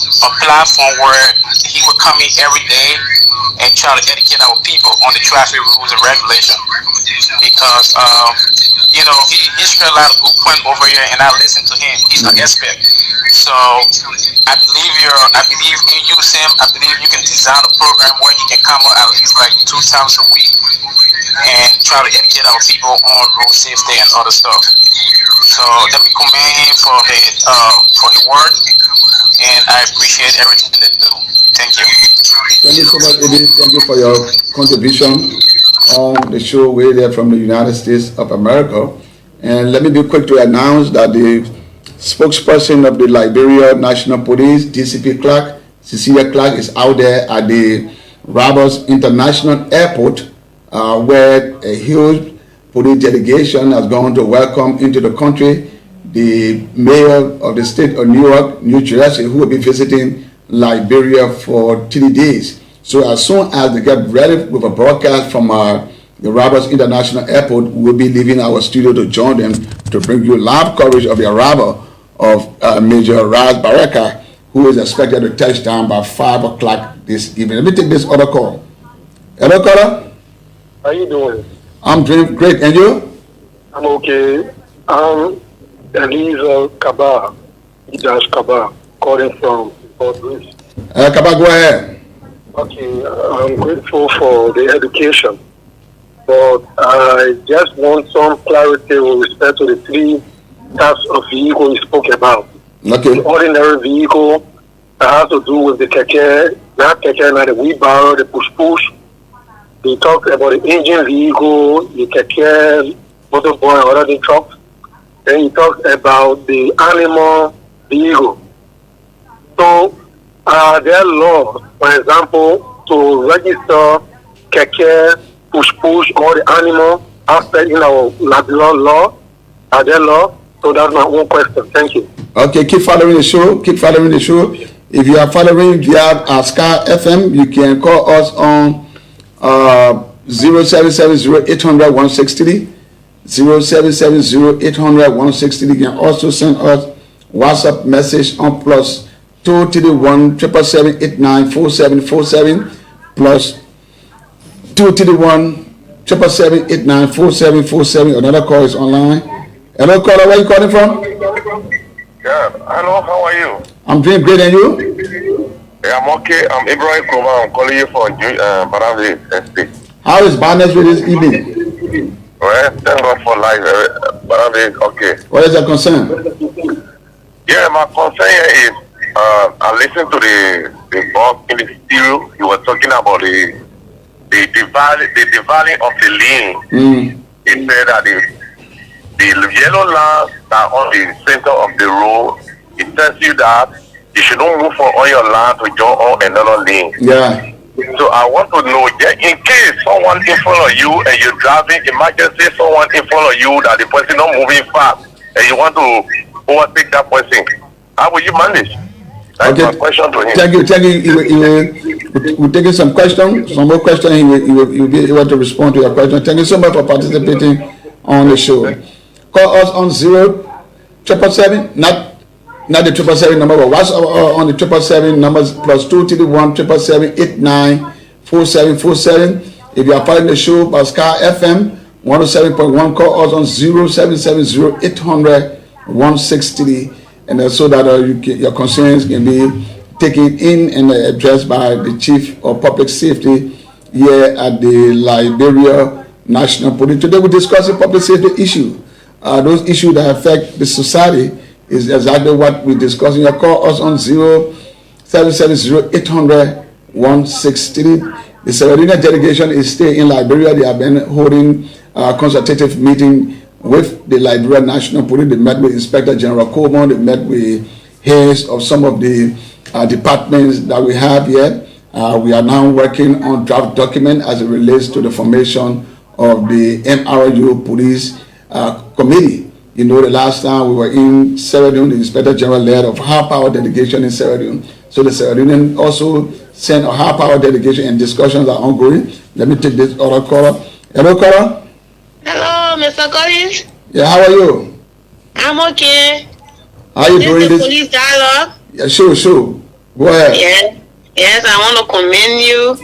platform where he would come in every day and try to educate our people on the traffic rules and regulations. Because he spread a lot of good point over here, and I listen to him. He's an expert. So I believe in you, Sam. I believe you can design a program where he can come out at least like 2 times a week and try to educate our people on road safety and other stuff. So let me commend him for his work, and I appreciate everything that they do. Thank you. Thank you so much, Eddie. Thank you for your contribution on the show way there from the United States of America. And let me be quick to announce that the spokesperson of the Liberia National Police, DCP Clark, Cecilia Clark, is out there at the Roberts International Airport, where a huge police delegation has gone to welcome into the country the mayor of the state of New York, New Jersey, who will be visiting Liberia for 3 days. So as soon as they get ready with a broadcast from the Roberts International Airport, we'll be leaving our studio to join them to bring you live coverage of the arrival of Major Raz Baraka, who is expected to touch down by 5 o'clock this evening. Let me take this other call. Hello, caller. How you doing? I'm doing great, and you? I'm okay. Elisa Kaba, Idash Kaba, calling from Port Louis. Kaba, go ahead. Okay, I'm grateful for the education, but I just want some clarity with respect to the 3 types of vehicle you spoke about. Okay. The ordinary vehicle that has to do with the keke, not the wheelbarrow, the push-push. They talked about the engine vehicle, the keke, motorboy, or other trucks. Then he talked about the animal vehicle. So, there are laws, for example, to register keke, push-push, or the animal aspect in our Liberia law. Are there laws? So that's my own question. Thank you. Okay, keep following the show. Keep following the show. If you are following via Sky FM, you can call us on 0770-800-1630. 0770-800-1630. You can also send us WhatsApp message on plus 231-777-894747 plus 231-777-894747. Another call is online. Hello, caller. Where are you calling from? Yeah, hello, how are you? I'm doing great, and you? Yeah, I'm okay. I'm MyLiberianPeople. I'm calling you from Barave Estate. How is Barnes with this evening? Well, thank God for life. Barave, okay. What is your concern? Yeah, my concern here is I listened to the boss in the studio. You were talking about the dividing of the lane. He said that the yellow lines that are on the center of the road, it tells you that you should not move from on your line to join on another lane. Yeah. So I want to know, in case someone in front of you and you're driving, emergency, someone in front of you that the person not moving fast and you want to overtake that person, how will you manage? That's my question to him. Thank you. We're taking some questions, some more questions. He will be able to respond to your question. Thank you so much for participating on the show. Call us on 0777, not the 777 number, but what's on the 777 numbers plus 231-777-894747. If you are following the show by Sky FM 107.1, call us on 0770-800-1630, and so that your concerns can be taken in and addressed by the Chief of Public Safety here at the Liberia National Police. Today we discuss a public safety issue. Those issues that affect the society is exactly what we're discussing. You call us on 0770-800-1630. The Sardinia delegation is still in Liberia. They have been holding a consultative meeting with the Liberia National Police. They met with Inspector General Coleman. They met with heads of some of the departments that we have here. We are now working on draft document as it relates to the formation of the MRU Police Committee. You know, the last time we were in Sierra Leone, the Inspector General led of high power delegation in Sierra Leone. So the Sierra Leone also sent a high power delegation, and discussions are ongoing. Let me take this other caller. Hello, caller. Hello, Mr. Collins. Yeah, how are you? I'm okay. How are you doing this? Police dialogue. Yeah, sure. Go ahead. Yes, I want to commend you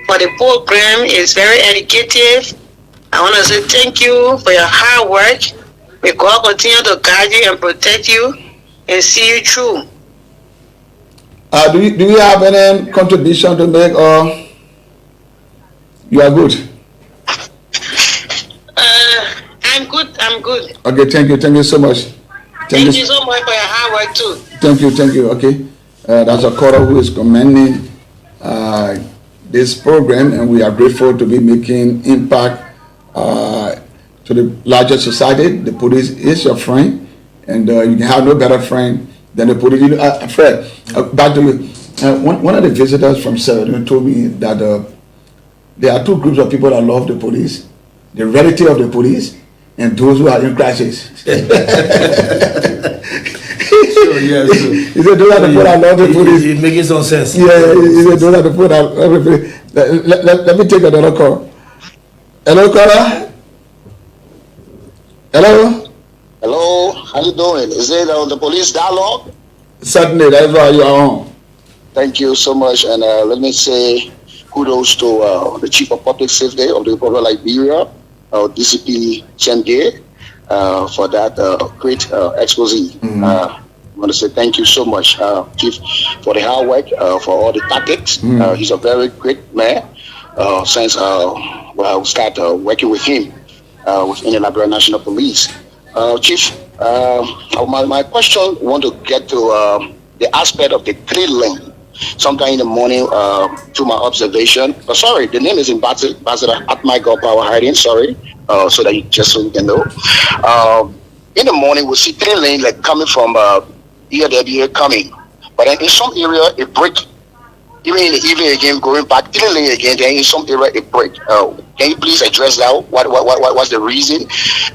for the program. It's very educative. I want to say thank you for your hard work. May God continue to guide you and protect you and see you through. Do you have any contribution to make, or you are good? I'm good. Okay, thank you so much. Thank you so much for your hard work too. Thank you. Okay, that's a caller who is commending this program, and we are grateful to be making impact to the larger society. The police is your friend, and you can have no better friend than the police. Fred, back to you. One of the visitors from Sierra Leone told me that there are two groups of people that love the police: the relative of the police and those who are in crisis. Sure, yes. He said those are the people that love the police. It's making some sense. Yeah, he said those are the people that love the police. Let me take another call. Hello, caller. Hello. Hello, how you doing? Is it the police dialogue? Certainly, that's why you are on. Thank you so much, and let me say kudos to the Chief of Public Safety of the Republic of Liberia, DCP Chenge, for that great expose. I want to say thank you so much, Chief, for the hard work, for all the tactics. He's a very great man. Since we started working with him within the Liberian National Police. Chief, my question want to get to the aspect of the 3-lane. Sometime in the morning, to my observation, sorry, the name is Ambassador at my God Power Hiding, sorry, so that you can know. In the morning, we see 3-lane like coming from here coming, but then in some area it break. Even in the evening again, going back 3-lane again, then in some area it break. Can you please address that? What's the reason?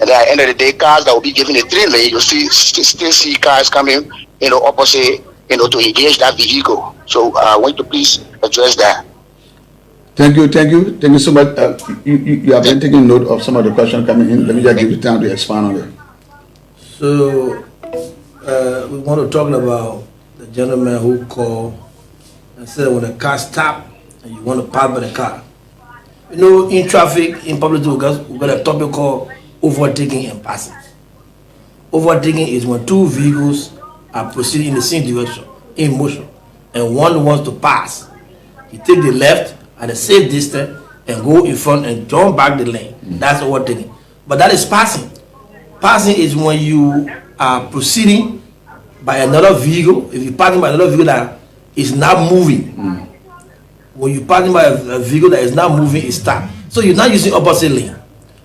And then at the end of the day, cars that will be given a 3-lane, you still see cars coming, opposite, to engage that vehicle. So I want to please address that. Thank you so much. You have been taking note of some of the questions coming in. Let me just give you time to expand on it. So we want to talk about the gentleman who called and said when the car stop and you want to pass by the car. In traffic, in public, we got a topic called overtaking and passing. Overtaking is when two vehicles are proceeding in the same direction, in motion, and one wants to pass. You take the left at a safe distance and go in front and turn back the lane. That's overtaking. But that is passing. Passing is when you are proceeding by another vehicle. If you're passing by another vehicle that is not moving, when you're passing by a vehicle that is not moving, it stops. So you're not using opposite lane.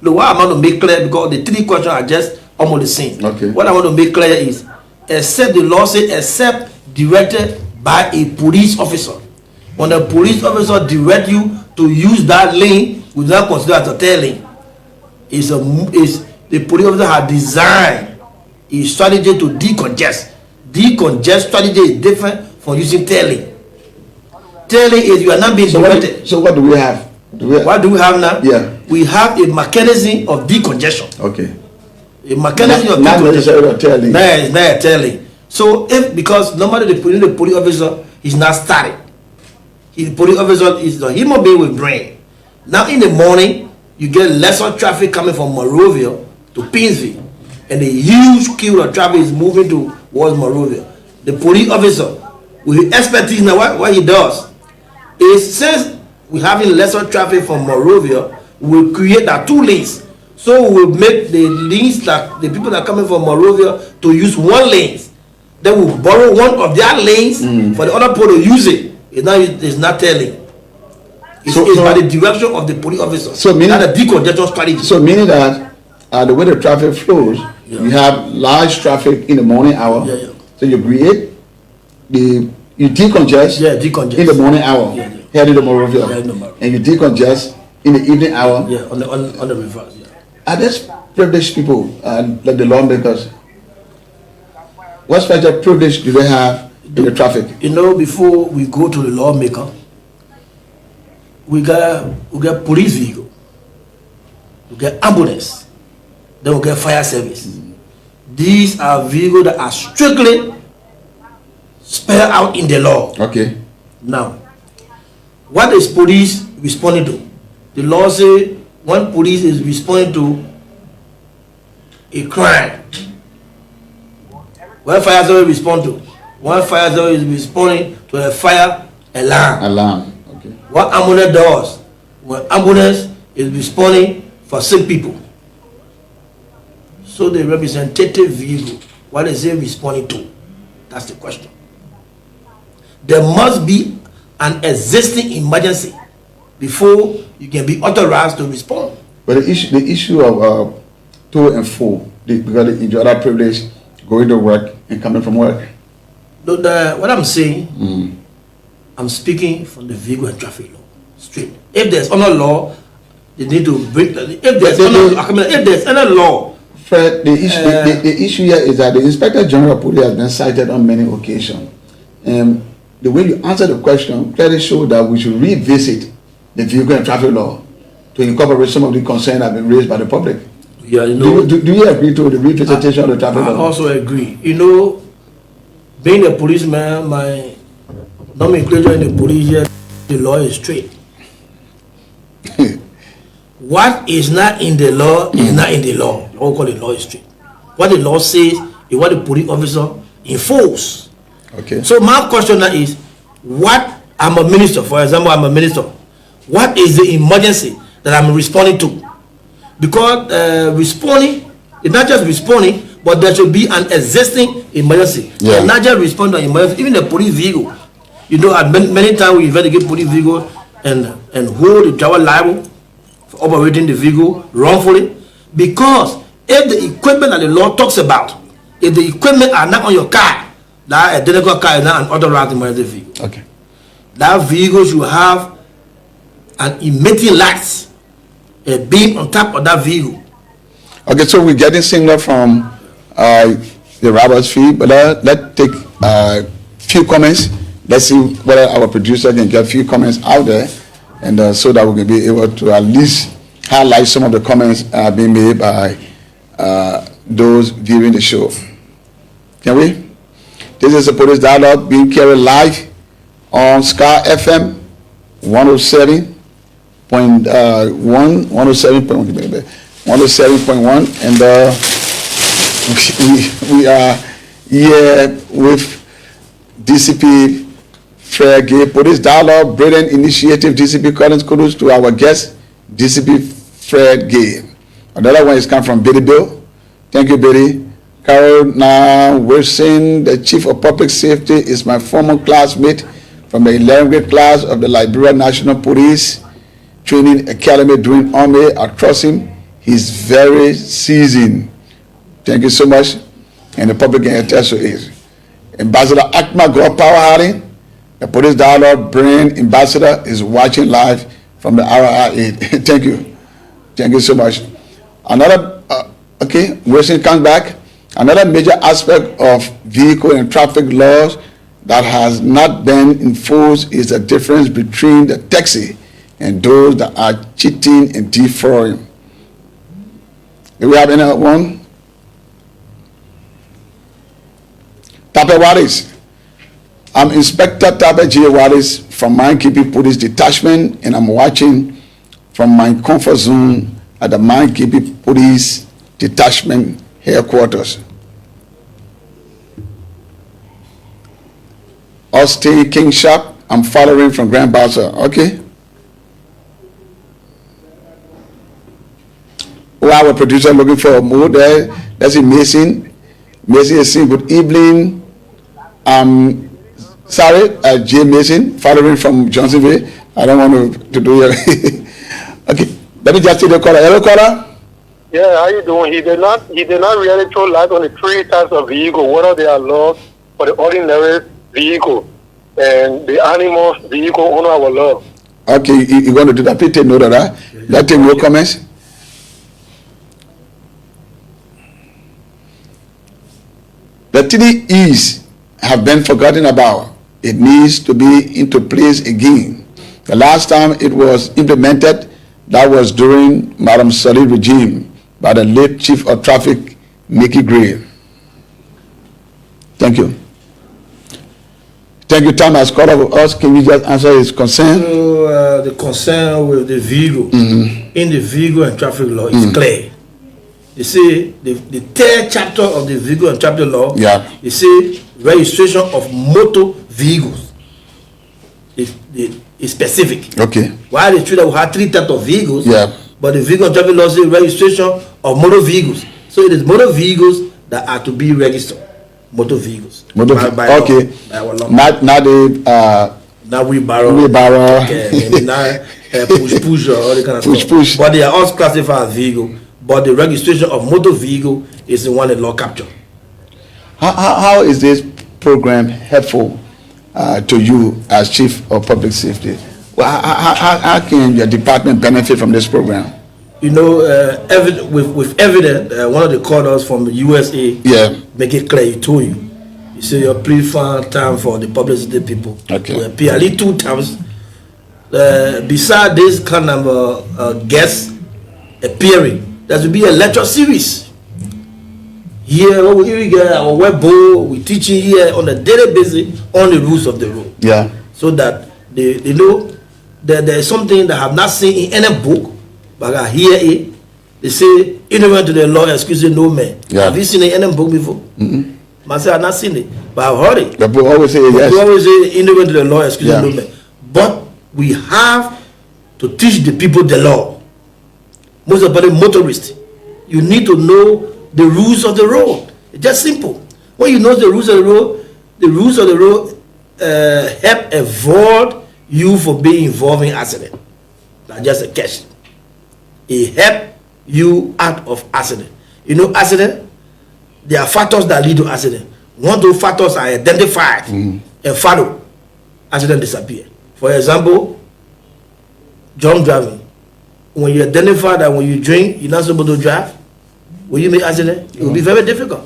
Look, what I want to make clear, because the 3 questions are just almost the same. Okay. What I want to make clear is, except the law says, except directed by a police officer. When the police officer direct you to use that lane, we do not consider it a 3rd lane. The police officer has designed a strategy to decongest. Decongest strategy is different from using 3rd lane. 3rd lane is you are not being directed. So what do we have? What do we have now? Yeah. We have a mechanism of decongestion. Okay. A mechanism of not decongestion. necessarily a 3rd lane. No, it's not a 3rd lane. So because normally the police officer is not static. The police officer is a human being with brain. Now in the morning, you get lesser traffic coming from Monrovia to Pinsville, and a huge queue of traffic is moving towards Monrovia. The police officer, with expertise now, what he does is, since we're having lesser traffic from Monrovia, we'll create that 2 lanes. So we'll make the lanes that the people that are coming from Monrovia to use 1 lane. Then we'll borrow one of their lanes for the other people to use it. It's not telling. It's by the direction of the police officer. So meaning not a decongestion strategy. So meaning that the way the traffic flows, you have large traffic in the morning hour. Yeah. So you create you decongest, decongest in the morning hour, heading to Monrovia, and you decongest in the evening hour. On the reverse. Are these privileged people, like the lawmakers? What special privilege do they have in the traffic? Before we go to the lawmaker, we got police vehicle, we get ambulance, then we get fire service. These are vehicles that are strictly spelled out in the law. Okay. Now, what is police responding to? The law says when police is responding to a crime, when fire service respond to, when fire service is responding to a fire alarm. Okay. What ambulance does, when ambulance is responding for sick people. So the representative vehicle, what is it responding to? That's the question. There must be an existing emergency before you can be authorized to respond. But the issue of to and fro, because the other privilege, going to work and coming from work. What I'm saying, I'm speaking from the vehicle and traffic law, straight. If there's other law, they need to break. If there's any law. Fred, the issue here is that the Inspector General of Police has been cited on many occasions. And the way you answer the question clearly shows that we should revisit the vehicle and traffic law to incorporate some of the concerns that have been raised by the public. Yeah, do you agree to the revisitation of the traffic law? I also agree. Being a policeman, my nomenclature in the police here, the law is straight. What is not in the law is not in the law. What we call the law is straight. What the law says is what the police officer enforces. Okay. So my question now is, what I'm a minister, for example, I'm a minister. What is the emergency that I'm responding to? Because responding is not just responding, but there should be an existing emergency. Yeah. Not just respond to an emergency, even the police vehicle. Many times we investigate police vehicle and hold the driver liable for operating the vehicle wrongfully, because if the equipment that the law talks about, if the equipment are not on your car, that identical car is not an authorized emergency vehicle. Okay. That vehicle should have an emitting lights, a beam on top of that vehicle. Okay, so we're getting signal from the Roberts feed, but let's take a few comments. Let's see whether our producer can get a few comments out there, and so that we can be able to at least highlight some of the comments being made by those viewing the show. Can we? This is a police dialogue being carried live on Sky FM 107.1, and we are here with DCP Fred Gay. Police Dialogue, brilliant initiative, DCP Collins. Kudos to our guest, DCP Fred Gay. Another one is come from Betty Bill. Thank you, Betty. Carol Wilson, the Chief of Public Safety, is my former classmate from the 11th grade class of the Liberia National Police Training Academy doing Army. I trust him. He's very seasoned. Thank you so much. And the public can attest to it. Ambassador Akma God Power Harding, the Police Dialogue brand ambassador, is watching live from the RIA. Thank you. Thank you so much. Another, Wilson comes back. Another major aspect of vehicle and traffic laws that has not been enforced is the difference between the taxi and those that are cheating and defrauding. Do we have anyone? Tape Waris. I'm Inspector Tape J. Waris from Minekeeping Police Detachment, and I'm watching from my comfort zone at the Minekeeping Police Detachment headquarters. Austin King Shop, I'm following from Grand Bassa. Okay. Our producer looking for more there. That's it, Mason. Mason is saying good evening. Jay Mason, following from Johnsonville. I don't want to do it. Okay. Let me just see the caller. Hello, caller. Yeah, how you doing? He did not really throw light on the three types of vehicle, whether they are laws for the ordinary vehicle and the animals vehicle honor our law. Okay, you're going to do that. Please take note of that. That take no comments. The 3 E's have been forgotten about. It needs to be into place again. The last time it was implemented, that was during Madam Salih regime by the late Chief of Traffic, Mickey Gray. Thank you. Thank you. Time has called up us. Can you just answer his concern? So, the concern with the vehicle, in the vehicle and traffic law is clear. You see, the 3rd chapter of the vehicle and traffic law, you see, registration of motor vehicles is specific. Okay. While it's true that we have 3 types of vehicles, but the vehicle and traffic law says registration of motor vehicles. So it is motor vehicles that are to be registered. Motor vehicles. By okay. Law. Not the now we borrow. Okay, now push or all the kind of stuff. But they are all classified as vehicle. But the registration of motor vehicle is the one in law capture. How is this program helpful to you as Chief of Public Safety? Well, how can your department benefit from this program? You know, with evidence, one of the callers from the USA make it clear. He told you. You say your pre-fund time for the publicity people. Okay. We pay at least 2 times. Beside this kind of guests appearing, there will be a lecture series. Here we get our web board. We teaching here on a daily basis on the rules of the road. Yeah. So that they know that there is something that I have not seen in any book. But I hear it. They say, ignorant to the law, excuses no man. Yeah. Have you seen it in a book before? Myself, I've not seen it, but I've heard it. The book always say yes. People always say, ignorant to the law, excuses no man. But we have to teach the people the law. Most of the motorists, you need to know the rules of the road. It's just simple. When you know the rules of the road help avoid you from being involved in accident. Not just a catch. It helps you out of accident. You know, accident, there are factors that lead to accident. Once those factors are identified and followed, accident disappear. For example, drunk driving. When you identify that when you drink, you're not supposed to drive, when you make accident, it will be very difficult.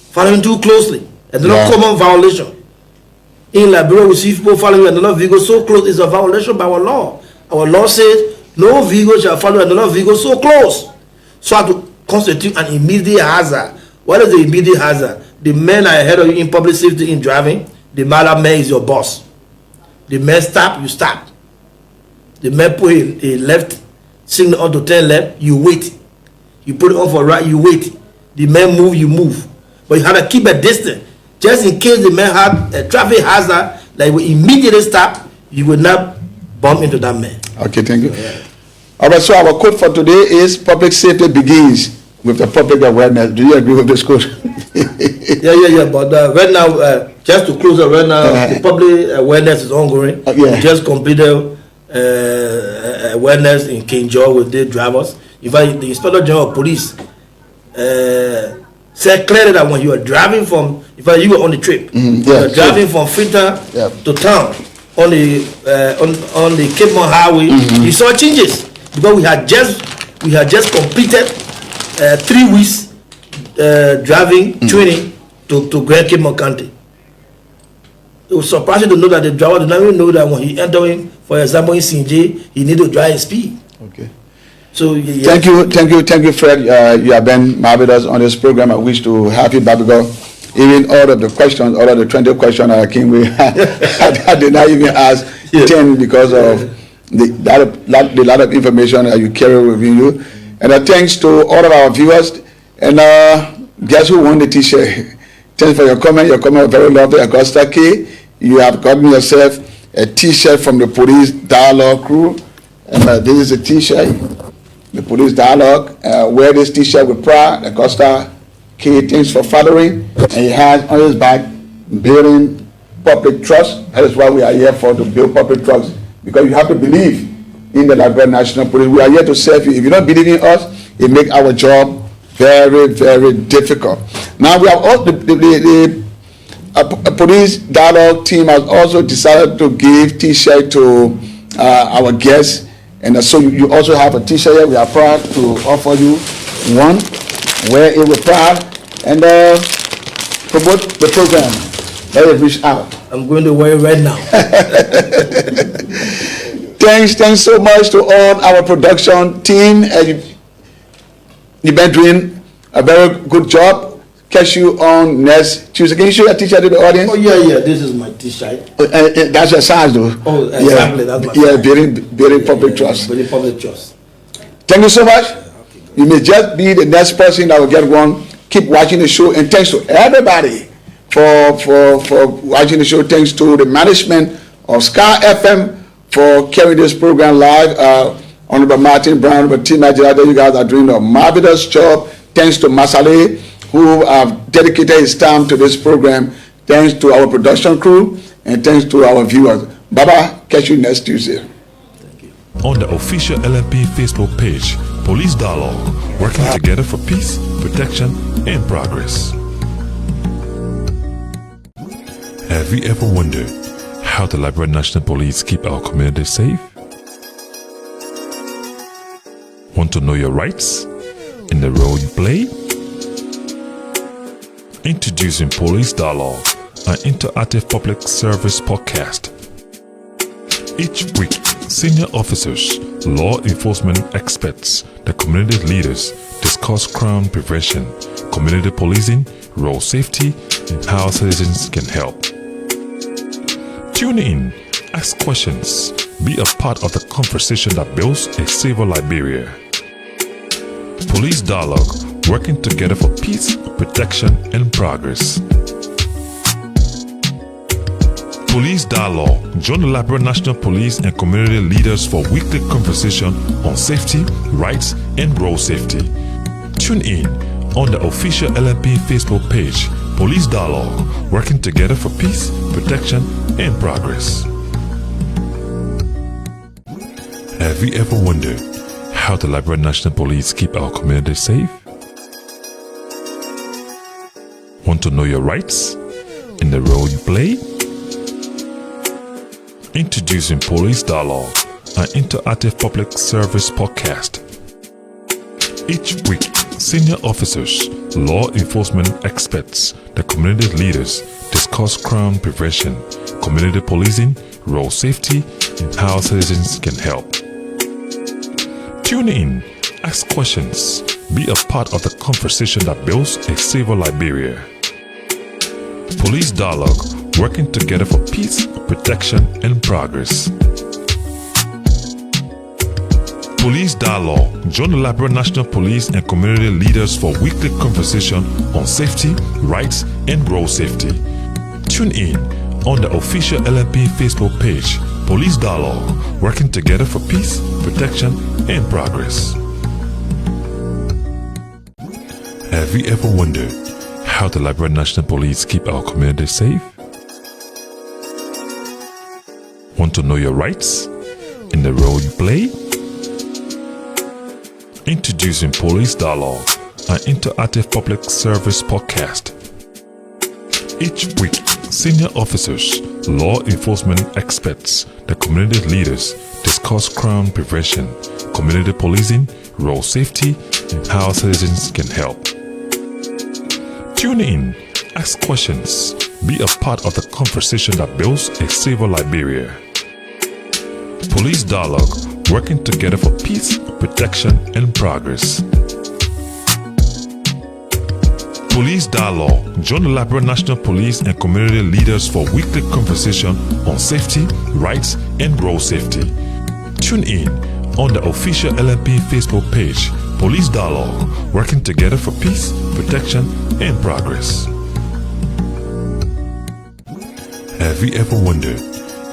Following too closely, another common violation. In Liberia, we see people following another vehicle so close, it's a violation by our law. Our law says, no vehicle shall follow another vehicle so close, so as to constitute an immediate hazard. What is the immediate hazard? The man ahead of you in public safety in driving, the man is your boss. The man stop, you stop. The man put a left signal on to turn left, you wait. You put it on for right, you wait. The man move, you move. But you have to keep a distance. Just in case the man have a traffic hazard, like will immediately stop, you will not bump into that man. Okay, thank you. All right, so our quote for today is public safety begins with the public awareness. Do you agree with this quote? Yeah. But right now, just to close it right now, the public awareness is ongoing. We just completed awareness in King George with the drivers. In fact, the Inspector General of Police said clearly that when you are driving from, in fact, you were on the trip, you are driving from Freetown to town on the Cape Mount Highway, you saw changes because we had just completed 3 weeks driving training to Grand Cape Mount County. It was surprising to know that the driver did not even know that when he entered, for example, in Sinj, he needed to drive speed. Okay. So thank you, Fred. You have been marvelous on this program. I wish to have you back because even all of the questions, all of the 20 questions I came with, I did not even ask 10 because of the lot of information that you carry with you. And thanks to all of our viewers. And guess who won the T-shirt? Thanks for your comment. Your comment was very lovely. Augusta K. You have gotten yourself a T-shirt from the Police Dialogue crew. And this is a T-shirt. The Police Dialogue. Wear this T-shirt with pride. Augusta K. Thanks for following. And he has on his back building public trust. That is why we are here for, to build public trust. Because you have to believe in the Liberian National Police. We are here to serve you. If you don't believe in us, it makes our job very, very difficult. Now we have all the police dialogue team has also decided to give T-shirt to our guests, and so you also have a T-shirt here. We are proud to offer you one. Wear it with pride and promote the program. Let it reach out. I'm going to wear it right now. Thanks so much to all our production team. You've been doing a very good job. Catch you on next Tuesday. Can you show your T-shirt to the audience? Oh yeah, this is my T-shirt. That's your size, though. Oh, exactly. Yeah, that's my size. building public trust. Building public trust. Thank you so much. You may just be the next person that will get one. Keep watching the show, and thanks to everybody for watching the show. Thanks to the management of Sky FM for carrying this program live. Honorable Martin Brown, Honorable Team Nigeria, you guys are doing a marvelous job. Thanks to Masale, who have dedicated his time to this program. Thanks to our production crew, and thanks to our viewers. Baba, catch you next Tuesday. On the official LNP Facebook page, Police Dialogue, working together for peace, protection, and progress. Have you ever wondered how the Liberian National Police keep our community safe? Want to know your rights and the role you play? Introducing Police Dialogue, an interactive public service podcast. Each week, senior officers, law enforcement experts, the community leaders discuss crime prevention, community policing, road safety, and how citizens can help. Tune in, ask questions, be a part of the conversation that builds a safer Liberia. Police Dialogue, working together for peace, protection, and progress. Police Dialogue, join the Liberian National Police and community leaders for weekly conversation on safety, rights, and road safety. Tune in on the official LNP Facebook page, Police Dialogue, working together for peace, protection, and progress. Have you ever wondered how the Liberian National Police keep our community safe? Want to know your rights and the role you play? Introducing Police Dialogue, an interactive public service podcast. Each week, senior officers, law enforcement experts, the community leaders discuss crime prevention, community policing, road safety, and how citizens can help. Tune in, ask questions, be a part of the conversation that builds a safer Liberia. Police Dialogue, working together for peace, protection, and progress. Police Dialogue, join the Liberian National Police and community leaders for weekly conversation on safety, rights, and road safety. Tune in on the official LNP Facebook page, Police Dialogue, working together for peace, protection, and progress. Have you ever wondered how the Liberian National Police keep our community safe? Want to know your rights and the role you play? Introducing Police Dialogue, an interactive public service podcast. Each week, senior officers, law enforcement experts, the community leaders discuss crime prevention, community policing, road safety, and how citizens can help. Tune in, ask questions, be a part of the conversation that builds a safer Liberia. Police Dialogue, working together for peace, protection, and progress. Police Dialogue, join the Liberian National Police and community leaders for weekly conversation on safety, rights, and road safety. Tune in on the official LNP Facebook page, Police Dialogue, working together for peace, protection, and progress. Have you ever wondered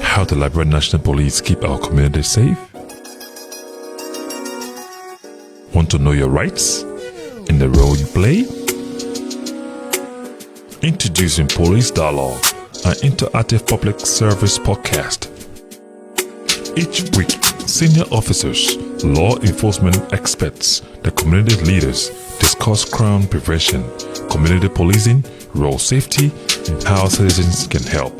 how the Liberian National Police keep our community safe? Want to know your rights and the role you play? Introducing Police Dialogue, an interactive public service podcast. Each week, senior officers, law enforcement experts, the community leaders discuss crime prevention, community policing, road safety, and how citizens can help.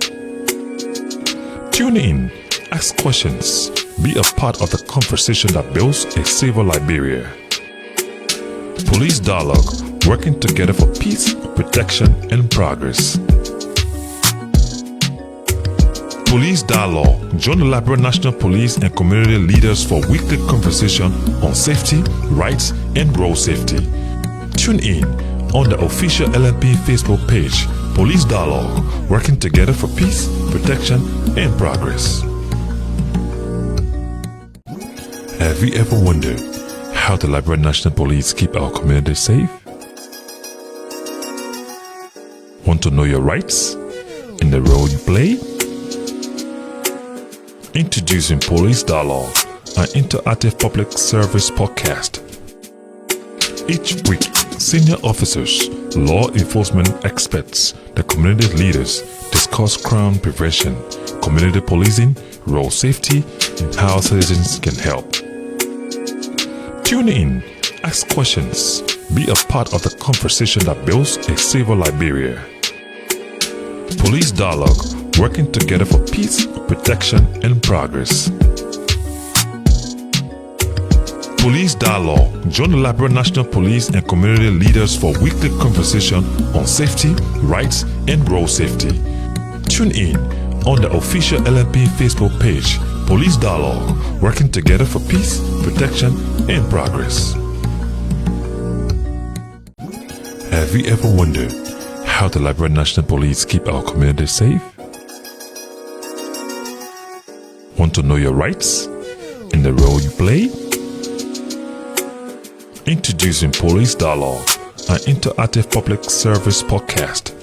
Tune in, ask questions, be a part of the conversation that builds a safer Liberia. Police Dialogue, working together for peace, protection, and progress. Police Dialogue, join the Liberian National Police and community leaders for weekly conversation on safety, rights, and road safety. Tune in on the official LNP Facebook page, Police Dialogue, working together for peace, protection, and progress. Have you ever wondered how the Liberian National Police keep our community safe? Want to know your rights and the role you play? Introducing Police Dialogue, an interactive public service podcast. Each week, senior officers, law enforcement experts, the community leaders discuss crime prevention, community policing, road safety, and how citizens can help. Tune in, ask questions, be a part of the conversation that builds a safer Liberia. Police Dialogue, working together for peace, protection, and progress. Police Dialogue, join the Liberian National Police and community leaders for weekly conversation on safety, rights, and road safety. Tune in on the official LNP Facebook page, Police Dialogue, working together for peace, protection, and progress. Have you ever wondered how the Liberian National Police keep our community safe? Want to know your rights and the role you play? Introducing Police Dialogue, an interactive public service podcast.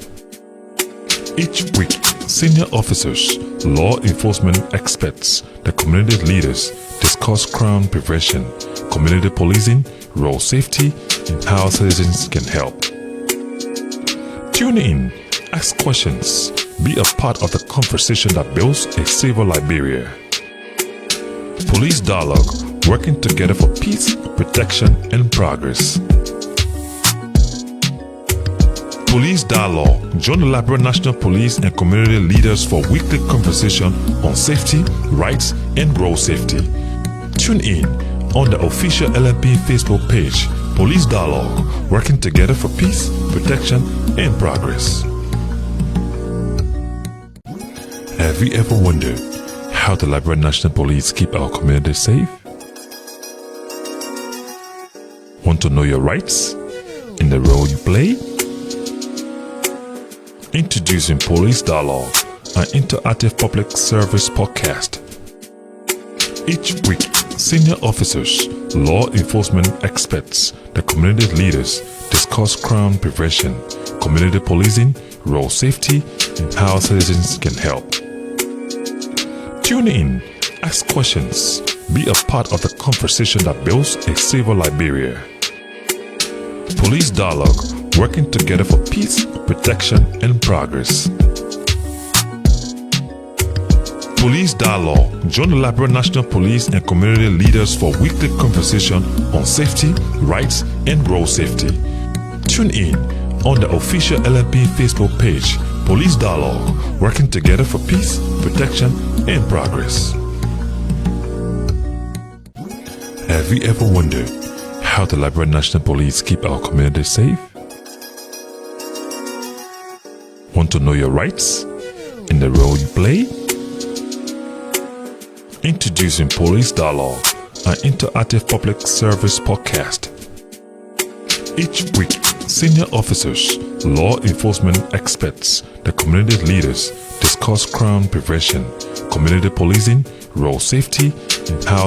Each week, senior officers, law enforcement experts, the community leaders discuss crime prevention, community policing, road safety, and how citizens can help. Tune in, ask questions, be a part of the conversation that builds a safer Liberia. Police Dialogue, working together for peace, protection, and progress. Police Dialogue, join the Liberian National Police and community leaders for weekly conversation on safety, rights, and road safety. Tune in on the official LNP Facebook page, Police Dialogue, working together for peace, protection, and progress. Have you ever wondered how the Liberian National Police keep our community safe? Want to know your rights and the role you play? Introducing Police Dialogue, an interactive public service podcast. Each week, senior officers, law enforcement experts, the community leaders discuss crime prevention, community policing, road safety, and how citizens can help. Tune in, ask questions, be a part of the conversation that builds a safer Liberia. Police Dialogue, working together for peace, protection, and progress. Police Dialogue, join the Liberian National Police and community leaders for weekly conversation on safety, rights, and road safety. Tune in on the official LNP Facebook page, Police Dialogue, working together for peace, protection, and progress. Have you ever wondered how the Liberian National Police keep our community safe? Want to know your rights and the role you play? Introducing Police Dialogue, an interactive public service podcast. Each week, senior officers, law enforcement experts, the community leaders discuss crime prevention, community policing, road safety, and how